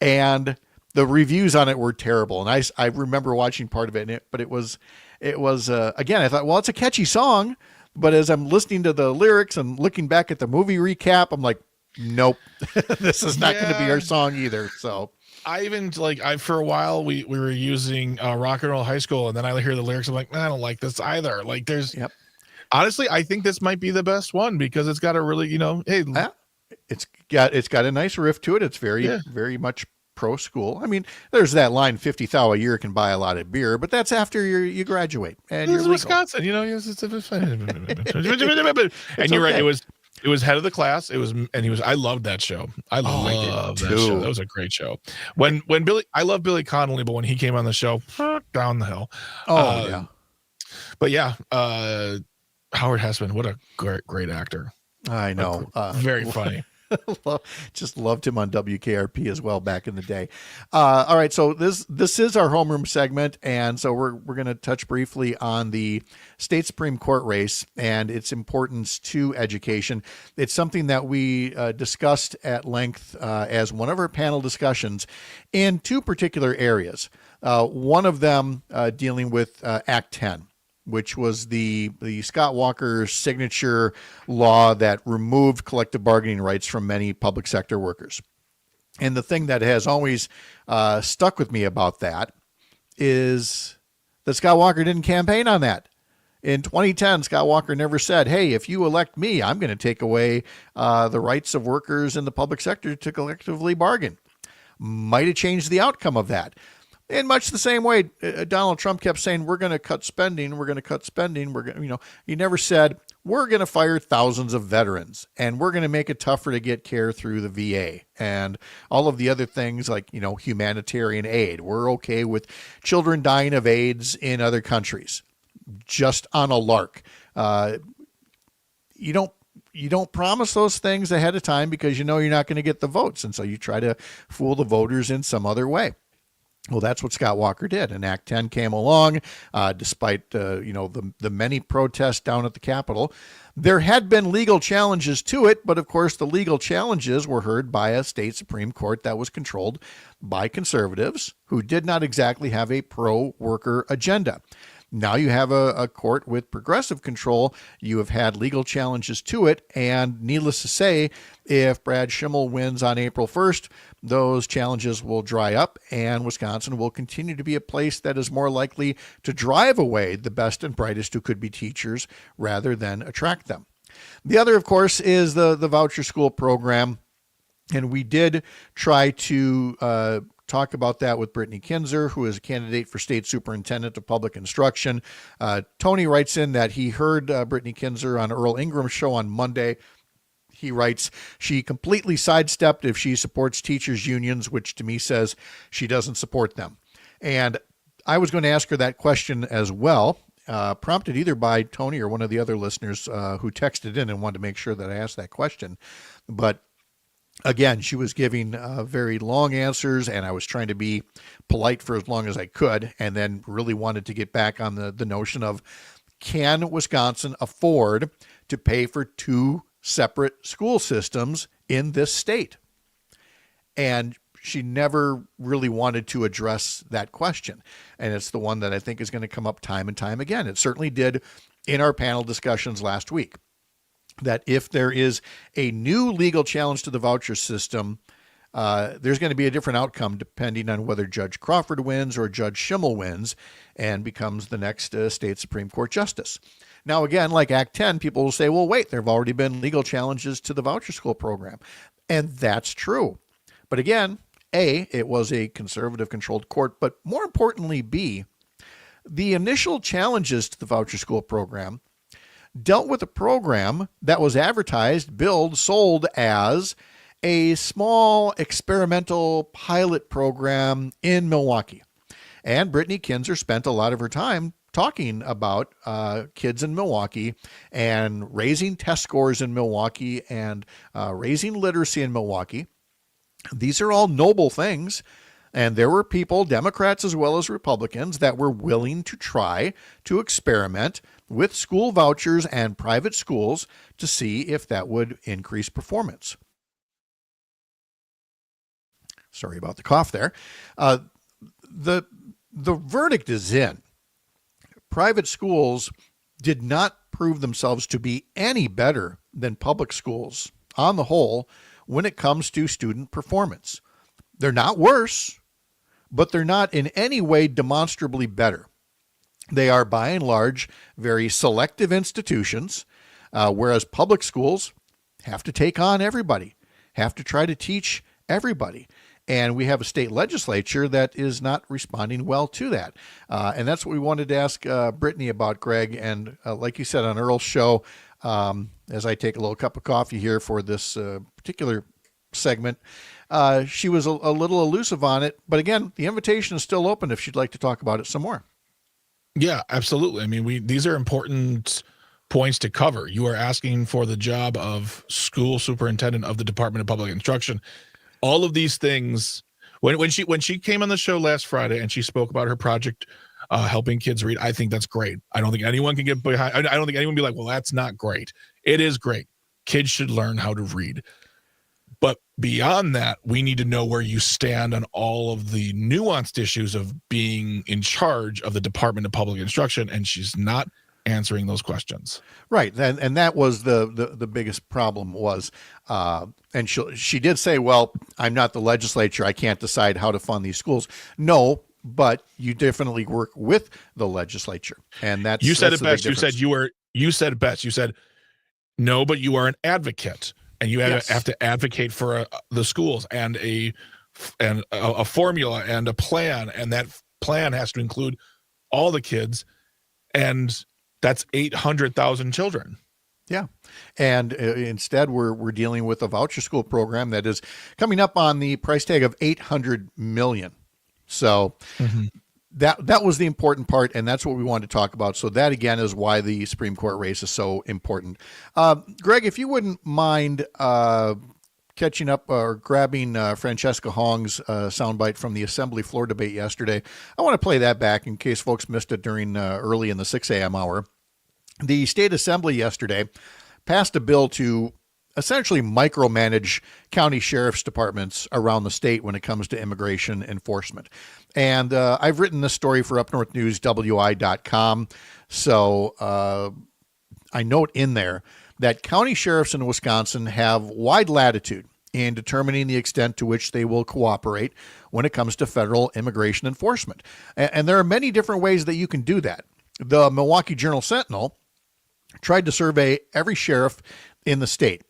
And the reviews on it were terrible. And I remember watching part of it, but it was again, I thought, well, it's a catchy song. But as I'm listening to the lyrics and looking back at the movie recap, I'm like, nope, this is not going to be our song either. So I even for a while we were using Rock and Roll High School, and then I hear the lyrics. I'm like, I don't like this either. Like, Yep. Honestly, I think this might be the best one because it's got a really, hey, it's got a nice riff to it. It's very much pro school. I mean, there's that line, 50 thou a year can buy a lot of beer, but that's after you graduate and you're legal. Wisconsin, and you're right. It was head of the class. I loved that show. I loved that show. That was a great show. I love Billy Connolly, but when he came on the show, down the hill. Yeah. But yeah, Howard Hessman, what a great actor. I know. Very funny. Just loved him on WKRP as well back in the day. All right, so this is our homeroom segment, and so we're going to touch briefly on the state Supreme Court race and its importance to education. It's something that we discussed at length as one of our panel discussions in two particular areas. One of them dealing with Act 10. Which was the Scott Walker signature law that removed collective bargaining rights from many public sector workers. And the thing that has always stuck with me about that is that Scott Walker didn't campaign on that. In 2010, Scott Walker never said, hey, if you elect me, I'm going to take away the rights of workers in the public sector to collectively bargain. Might have changed the outcome of that. In much the same way, Donald Trump kept saying, we're going to cut spending, we're going to cut spending. He never said, we're going to fire thousands of veterans and we're going to make it tougher to get care through the VA and all of the other things like, humanitarian aid. We're okay with children dying of AIDS in other countries, just on a lark. You don't promise those things ahead of time because you're not going to get the votes. And so you try to fool the voters in some other way. Well, that's what Scott Walker did. And Act 10 came along, despite the many protests down at the Capitol. There had been legal challenges to it, but of course the legal challenges were heard by a state Supreme Court that was controlled by conservatives who did not exactly have a pro-worker agenda. Now you have a court with progressive control. You have had legal challenges to it. And needless to say, if Brad Schimmel wins on April 1st, those challenges will dry up and Wisconsin will continue to be a place that is more likely to drive away the best and brightest who could be teachers rather than attract them. The other, of course, is the voucher school program. And we did try to talk about that with Brittany Kinzer, who is a candidate for state superintendent of public instruction. Tony writes in that he heard Brittany Kinzer on Earl Ingram's show on Monday. He writes, she completely sidestepped if she supports teachers' unions, which to me says she doesn't support them. And I was going to ask her that question as well, prompted either by Tony or one of the other listeners who texted in and wanted to make sure that I asked that question. But again, she was giving very long answers, and I was trying to be polite for as long as I could, and then really wanted to get back on the notion of, can Wisconsin afford to pay for two separate school systems in this state? And she never really wanted to address that question. And it's the one that I think is going to come up time and time again. It certainly did in our panel discussions last week. That if there is a new legal challenge to the voucher system, there's going to be a different outcome depending on whether Judge Crawford wins or Judge Schimmel wins and becomes the next state Supreme Court justice. Now, again, like Act 10, people will say, well, wait, there have already been legal challenges to the voucher school program. And that's true. But again, A, it was a conservative-controlled court, but more importantly, B, the initial challenges to the voucher school program dealt with a program that was advertised, billed, sold as a small experimental pilot program in Milwaukee. And Brittany Kinzer spent a lot of her time talking about kids in Milwaukee and raising test scores in Milwaukee and raising literacy in Milwaukee. These are all noble things. And there were people, Democrats as well as Republicans, that were willing to try to experiment with school vouchers and private schools to see if that would increase performance. Sorry about the cough there. The verdict is in. Private schools did not prove themselves to be any better than public schools on the whole when it comes to student performance. They're not worse, but they're not in any way demonstrably better. They are, by and large, very selective institutions, whereas public schools have to take on everybody, have to try to teach everybody. And we have a state legislature that is not responding well to that. And that's what we wanted to ask Brittany about, Greg. And like you said on Earl's show, as I take a little cup of coffee here for this particular segment, she was a little elusive on it. But again, the invitation is still open if she'd like to talk about it some more. Yeah, absolutely. I mean, these are important points to cover. You are asking for the job of school superintendent of the Department of Public Instruction. All of these things, when she came on the show last Friday and she spoke about her project helping kids read, I think that's great. I don't think anyone can get behind. I don't think anyone can be like, well, that's not great. It is great. Kids should learn how to read. But beyond that, we need to know where you stand on all of the nuanced issues of being in charge of the Department of Public Instruction, and she's not answering those questions. Right, and that was the biggest problem was, and she did say, well, I'm not the legislature. I can't decide how to fund these schools. No, but you definitely work with the legislature, and that's you said that's it best. You said it best. You said no, but you are an advocate. And you have to advocate for the schools and a formula and a plan, and that plan has to include all the kids, and that's 800,000 children. Yeah, and instead we're dealing with a voucher school program that is coming up on the price tag of $800 million. So. Mm-hmm. That was the important part, and that's what we wanted to talk about. So that, again, is why the Supreme Court race is so important. Greg, if you wouldn't mind catching up or grabbing Francesca Hong's soundbite from the Assembly floor debate yesterday. I want to play that back in case folks missed it during early in the 6 a.m. hour. The State Assembly yesterday passed a bill to essentially micromanage county sheriff's departments around the state when it comes to immigration enforcement. And I've written this story for UpNorthNews.wi.com. So I note in there that county sheriffs in Wisconsin have wide latitude in determining the extent to which they will cooperate when it comes to federal immigration enforcement. And there are many different ways that you can do that. The Milwaukee Journal-Sentinel tried to survey every sheriff in the state.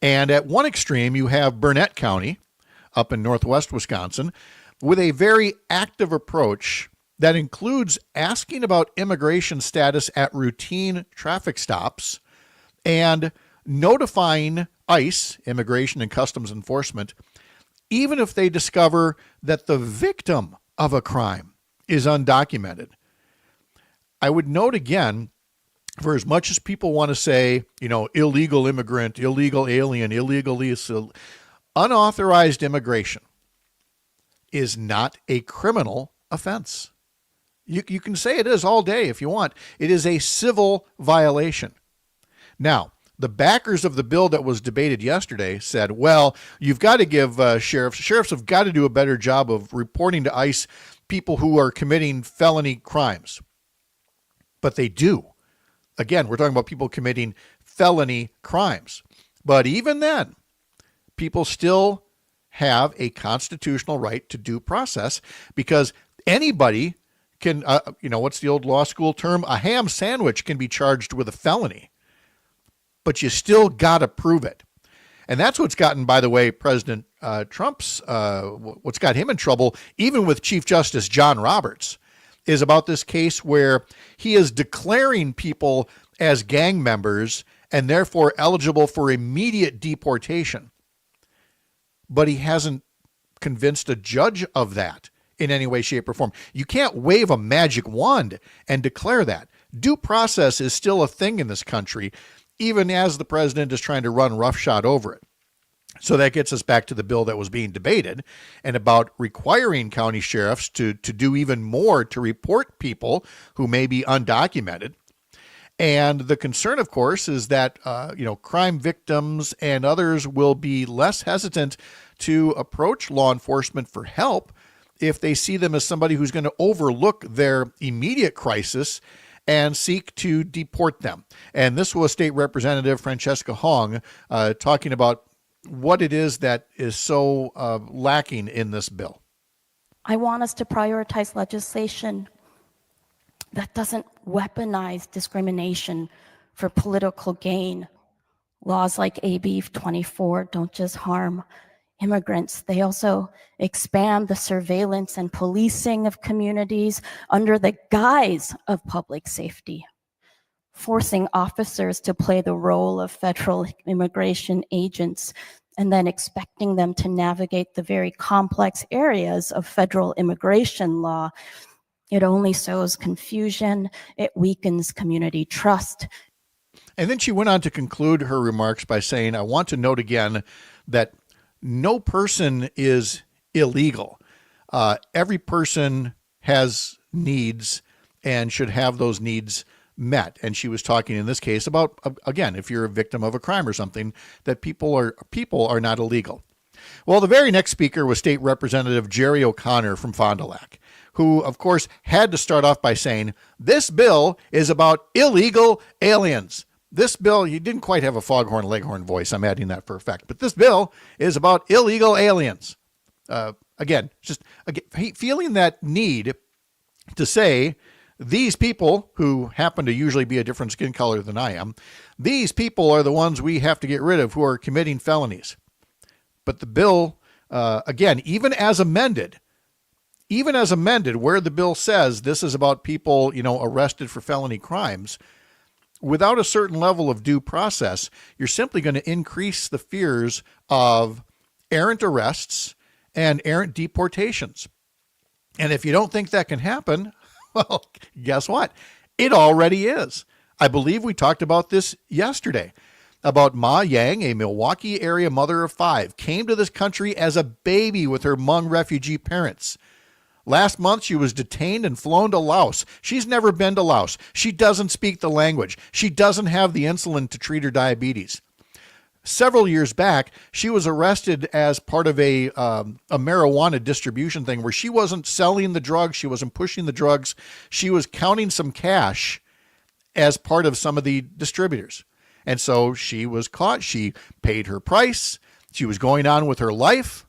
And at one extreme, you have Burnett County up in northwest Wisconsin with a very active approach that includes asking about immigration status at routine traffic stops and notifying ICE, Immigration and Customs Enforcement, even if they discover that the victim of a crime is undocumented. I would note again, for as much as people want to say, illegal immigrant, illegal alien, unauthorized immigration is not a criminal offense. You can say it is all day if you want. It is a civil violation. Now, the backers of the bill that was debated yesterday said, well, you've got to give sheriffs have got to do a better job of reporting to ICE people who are committing felony crimes. But they do. Again, we're talking about people committing felony crimes. But even then, people still have a constitutional right to due process because anybody can, what's the old law school term? A ham sandwich can be charged with a felony, but you still got to prove it. And that's what's gotten, by the way, President Trump's, what's got him in trouble, even with Chief Justice John Roberts, is about this case where he is declaring people as gang members and therefore eligible for immediate deportation. But he hasn't convinced a judge of that in any way, shape, or form. You can't wave a magic wand and declare that. Due process is still a thing in this country, even as the president is trying to run roughshod over it. So that gets us back to the bill that was being debated and about requiring county sheriffs to do even more to report people who may be undocumented. And the concern, of course, is that, crime victims and others will be less hesitant to approach law enforcement for help if they see them as somebody who's going to overlook their immediate crisis and seek to deport them. And this was State Representative Francesca Hong talking about what it is that is so lacking in this bill. I want us to prioritize legislation that doesn't weaponize discrimination for political gain. Laws like AB 24 don't just harm immigrants, they also expand the surveillance and policing of communities under the guise of public safety, forcing officers to play the role of federal immigration agents and then expecting them to navigate the very complex areas of federal immigration law. It only sows confusion, it weakens community trust. And then she went on to conclude her remarks by saying, I want to note again that no person is illegal. Every person has needs and should have those needs met. And she was talking in this case about, again, if you're a victim of a crime or something, that people are not illegal. Well, the very next speaker was State Representative Jerry O'Connor from Fond du Lac, who, of course, had to start off by saying, this bill is about illegal aliens. This bill, you didn't quite have a foghorn leghorn voice. I'm adding that for effect. But this bill is about illegal aliens. Again, feeling that need to say, these people, who happen to usually be a different skin color than I am, these people are the ones we have to get rid of who are committing felonies. But the bill, again, even as amended, where the bill says this is about people, arrested for felony crimes, without a certain level of due process, you're simply going to increase the fears of errant arrests and errant deportations. And if you don't think that can happen, well, guess what? It already is. I believe we talked about this yesterday, about Ma Yang, a Milwaukee area mother of 5, came to this country as a baby with her Hmong refugee parents. Last month, she was detained and flown to Laos. She's never been to Laos. She doesn't speak the language. She doesn't have the insulin to treat her diabetes. Several years back, she was arrested as part of a marijuana distribution thing where she wasn't selling the drugs. She wasn't pushing the drugs. She was counting some cash as part of some of the distributors. And so she was caught. She paid her price. She was going on with her life.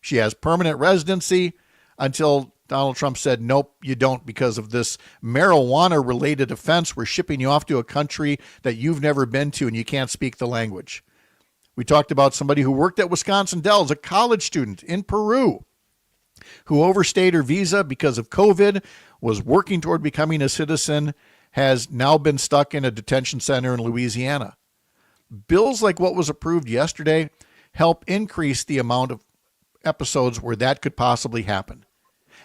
She has permanent residency until Donald Trump said, nope, you don't, because of this marijuana-related offense. We're shipping you off to a country that you've never been to and you can't speak the language. We talked about somebody who worked at Wisconsin Dells, a college student in Peru, who overstayed her visa because of COVID, was working toward becoming a citizen, has now been stuck in a detention center in Louisiana. Bills like what was approved yesterday help increase the amount of episodes where that could possibly happen.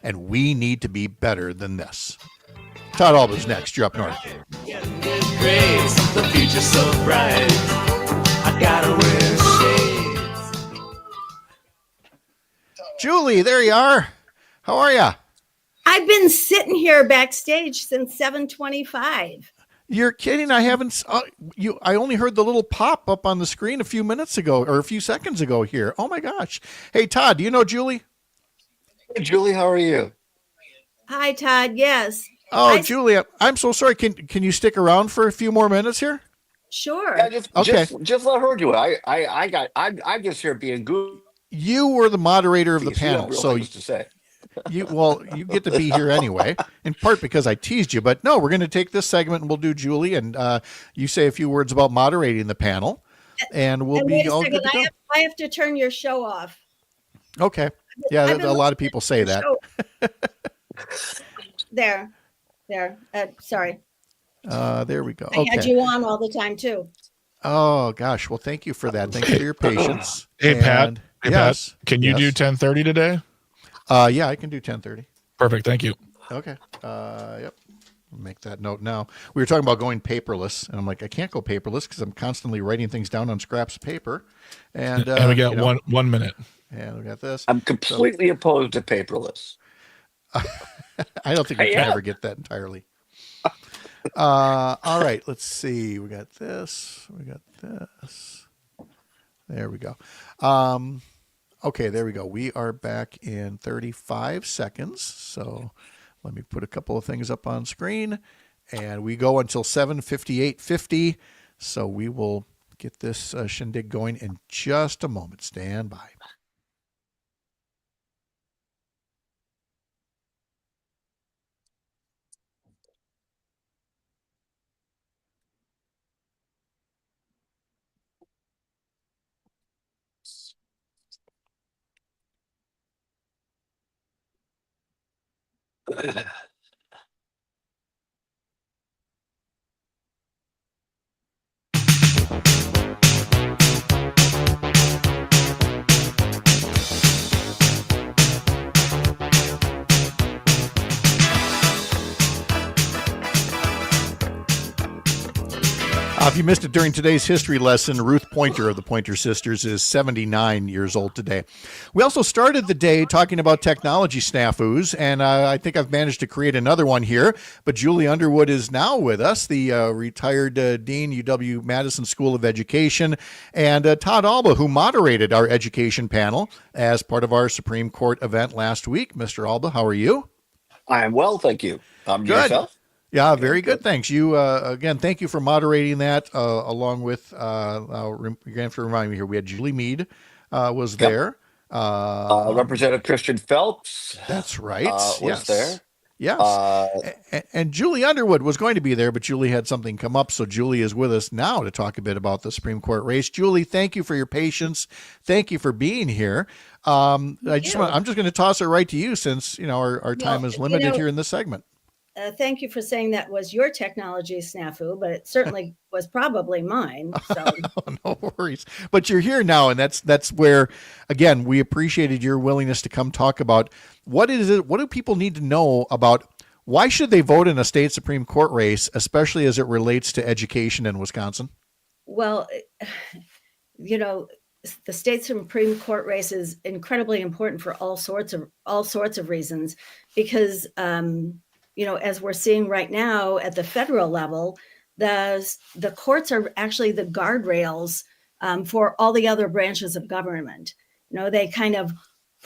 And we need to be better than this. Todd Alba's next. You're up north. The future's so bright. I gotta wear shades. Julie, there you are. How are you? I've been sitting here backstage since 7:25. You're kidding. I haven't. I only heard the little pop up on the screen a few minutes ago or a few seconds ago here. Oh my gosh. Hey, Todd, do you know Julie? Hey, Julie, how are you? Hi, Todd. Yes. Oh, Julie, I'm so sorry. Can you stick around for a few more minutes here? Sure. Yeah, okay. Just let her do it. I'm just here being good. You were the moderator of the panel, so to say. you get to be here anyway, in part because I teased you. But no, we're going to take this segment and we'll do Julie, and you say a few words about moderating the panel, and we'll be all good to go. I have to turn your show off. Okay. Yeah, a lot of people say that. There. Sorry. There we go. I had you on all the time too. Oh gosh. Well, thank you for that. Thanks for your patience. Hey, Pat. Yes. Pat, can you do 10:30 today? Yeah, I can do 10:30. Perfect. Thank you. Okay. Yep. I'll make that note now. We were talking about going paperless, and I'm like, I can't go paperless because I'm constantly writing things down on scraps of paper. And we got 1 minute. And we got this. I'm completely opposed to paperless. I don't think we can ever get that entirely. All right, let's see. We got this. There we go. Okay, there we go. We are back in 35 seconds. So let me put a couple of things up on screen. And we go until 7:58:50. So we will get this shindig going in just a moment. Stand by. If you missed it during today's history lesson, Ruth Pointer of the Pointer Sisters is 79 years old today. We also started the day talking about technology snafus, and I think I've managed to create another one here. But Julie Underwood is now with us, the retired Dean, UW-Madison School of Education, and Todd Alba, who moderated our education panel as part of our Supreme Court event last week. Mr. Alba, how are you? I am well, thank you. Good. Yourself? Yeah, very good. Thanks. You, again, thank you for moderating that along with, you're going to have to remind me here, we had Julie Mead was there. Representative Christian Phelps. That's right. Was there. Yes. And Julie Underwood was going to be there, but Julie had something come up. So Julie is with us now to talk a bit about the Supreme Court race. Julie, thank you for your patience. Thank you for being here. I'm just going to toss it right to you since, our time is limited here in this segment. Thank you for saying that was your technology snafu, but it certainly was probably mine. So no worries. But you're here now, and that's where, again, we appreciated your willingness to come talk about what is it. What do people need to know about? Why should they vote in a state Supreme Court race, especially as it relates to education in Wisconsin? Well, the state Supreme Court race is incredibly important for all sorts of reasons, because as we're seeing right now at the federal level, the courts are actually the guardrails for all the other branches of government. They kind of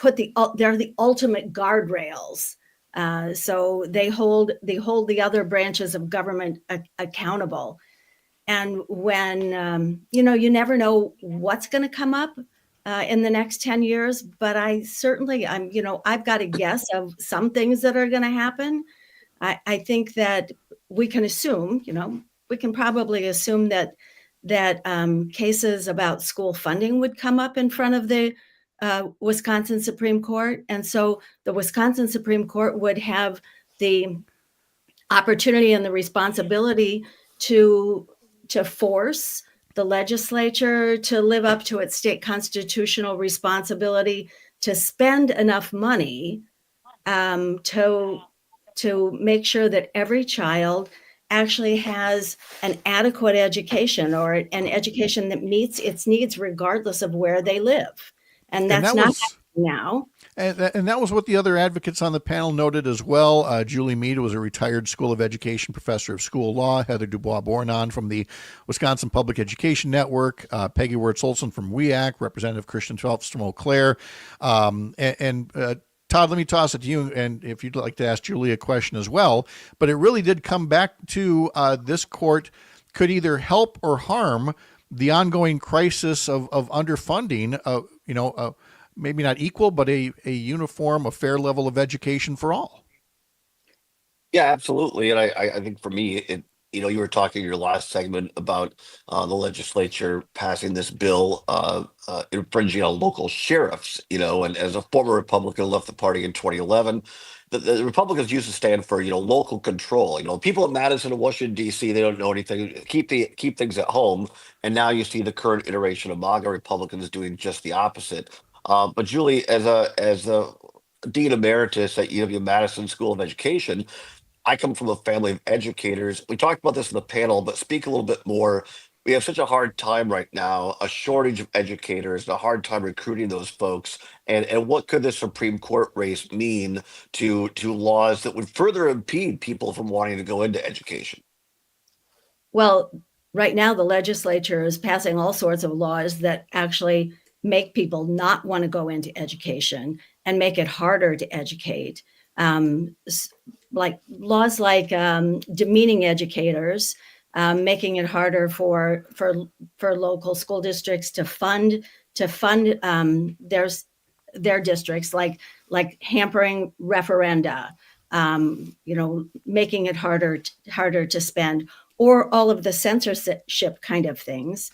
they're the ultimate guardrails. So they hold the other branches of government accountable. And when, you never know what's going to come up in the next 10 years, but I've got a guess of some things that are going to happen. I think that we can assume, we can probably assume that cases about school funding would come up in front of the Wisconsin Supreme Court. And so the Wisconsin Supreme Court would have the opportunity and the responsibility to force the legislature to live up to its state constitutional responsibility to spend enough money to make sure that every child actually has an adequate education, or an education that meets its needs regardless of where they live. And that's not happening now. And that was what the other advocates on the panel noted as well. Julie Mead was a retired School of Education professor of school law. Heather Dubois-Bornon from the Wisconsin Public Education Network. Peggy Wertz-Olson from WEAC. Representative Christian Phelps from Eau Claire. Todd, let me toss it to you, and if you'd like to ask Julie a question as well. But it really did come back to this court could either help or harm the ongoing crisis of underfunding, maybe not equal, but a uniform, a fair level of education for all. Yeah, absolutely. And I think for me, you were talking in your last segment about the legislature passing this bill infringing on local sheriffs, and as a former Republican who left the party in 2011, the Republicans used to stand for, local control. People in Madison and Washington, D.C., they don't know anything, keep things at home. And now you see the current iteration of MAGA Republicans doing just the opposite. But Julie, as a Dean Emeritus at UW-Madison School of Education, I come from a family of educators. We talked about this in the panel, but speak a little bit more. We have such a hard time right now, a shortage of educators, and a hard time recruiting those folks. And what could the Supreme Court race mean to laws that would further impede people from wanting to go into education? Well, right now the legislature is passing all sorts of laws that actually make people not want to go into education and make it harder to educate. Like laws like demeaning educators, making it harder for local school districts to fund their districts, like hampering referenda, making it harder to spend, or all of the censorship kind of things,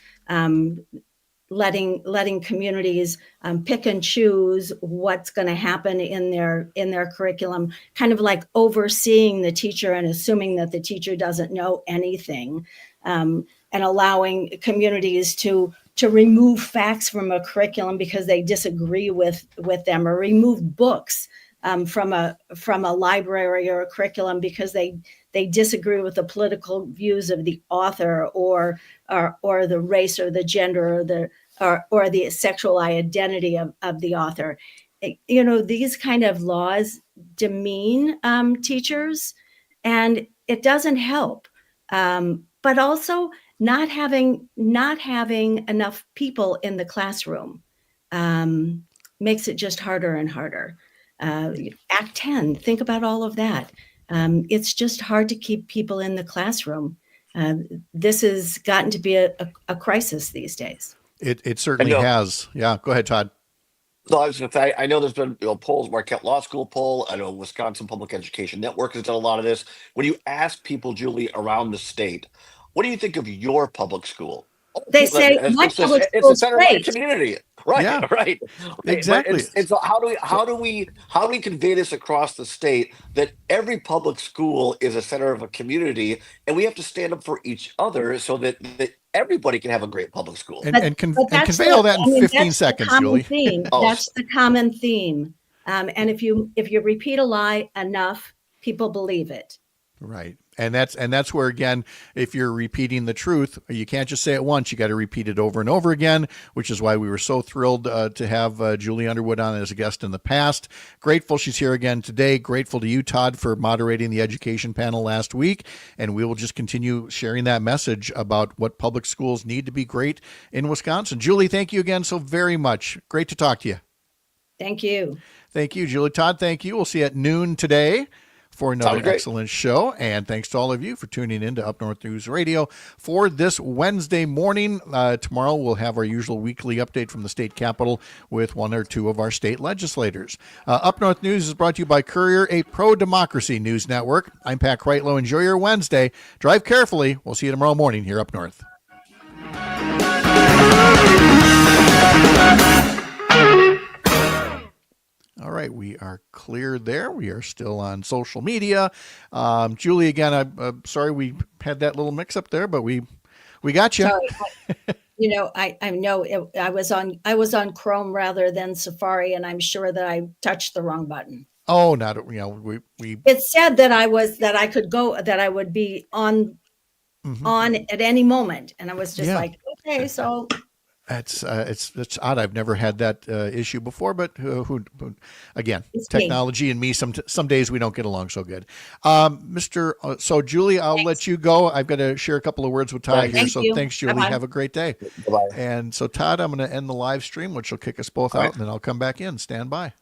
letting communities pick and choose what's going to happen in their curriculum, kind of like overseeing the teacher and assuming that the teacher doesn't know anything, and allowing communities to remove facts from a curriculum because they disagree with them, or remove books from a library or a curriculum because they disagree with the political views of the author, or the race or the gender or the sexual identity of the author. These kind of laws demean teachers, and it doesn't help. But also not having enough people in the classroom makes it just harder and harder. Act 10, think about all of that. It's just hard to keep people in the classroom. This has gotten to be a crisis these days. It certainly has. Yeah, go ahead, Todd. No, I was going to say, I know there's been polls, Marquette Law School poll. I know Wisconsin Public Education Network has done a lot of this. When you ask people, Julie, around the state, what do you think of your public school? They say my public it's school the center of our community. Right, Yeah, right. exactly. And so how do we convey this across the state that every public school is a center of a community, and we have to stand up for each other so that everybody can have a great public school. And convey all that in 15 seconds, Julie. That's the common theme. And if you repeat a lie enough, people believe it. Right. And that's where, again, if you're repeating the truth, you can't just say it once. You got to repeat it over and over again, which is why we were so thrilled to have Julie Underwood on as a guest in the past. Grateful she's here again today. Grateful to you, Todd, for moderating the education panel last week. And we will just continue sharing that message about what public schools need to be great in Wisconsin. Julie, thank you again so very much. Great to talk to you. Thank you. Thank you, Julie. Todd, thank you. We'll see you at noon today for another excellent show. And thanks to all of you for tuning in to Up North News Radio for this Wednesday morning. Tomorrow we'll have our usual weekly update from the state capitol with one or two of our state legislators. Up North News is brought to you by Courier, a pro-democracy news network. I'm Pat Kreitlow. Enjoy your Wednesday. Drive carefully. We'll see you tomorrow morning here up north. All right, we are clear there. We are still on social media. Julie, again, I'm sorry we had that little mix up there, but we got you. Sorry. I know I was on Chrome rather than Safari, and I'm sure that I touched the wrong button. Oh, not we. It said that I would be on at any moment, and I was just like, okay, so. It's odd. I've never had that issue before, but who again, it's technology me. And me. Some days we don't get along so good. So Julie, I'll let you go. I've got to share a couple of words with Todd here. So thanks, Julie. Bye-bye. Have a great day. Bye-bye. And so Todd, I'm going to end the live stream, which will kick us both out, and then I'll come back in. Stand by.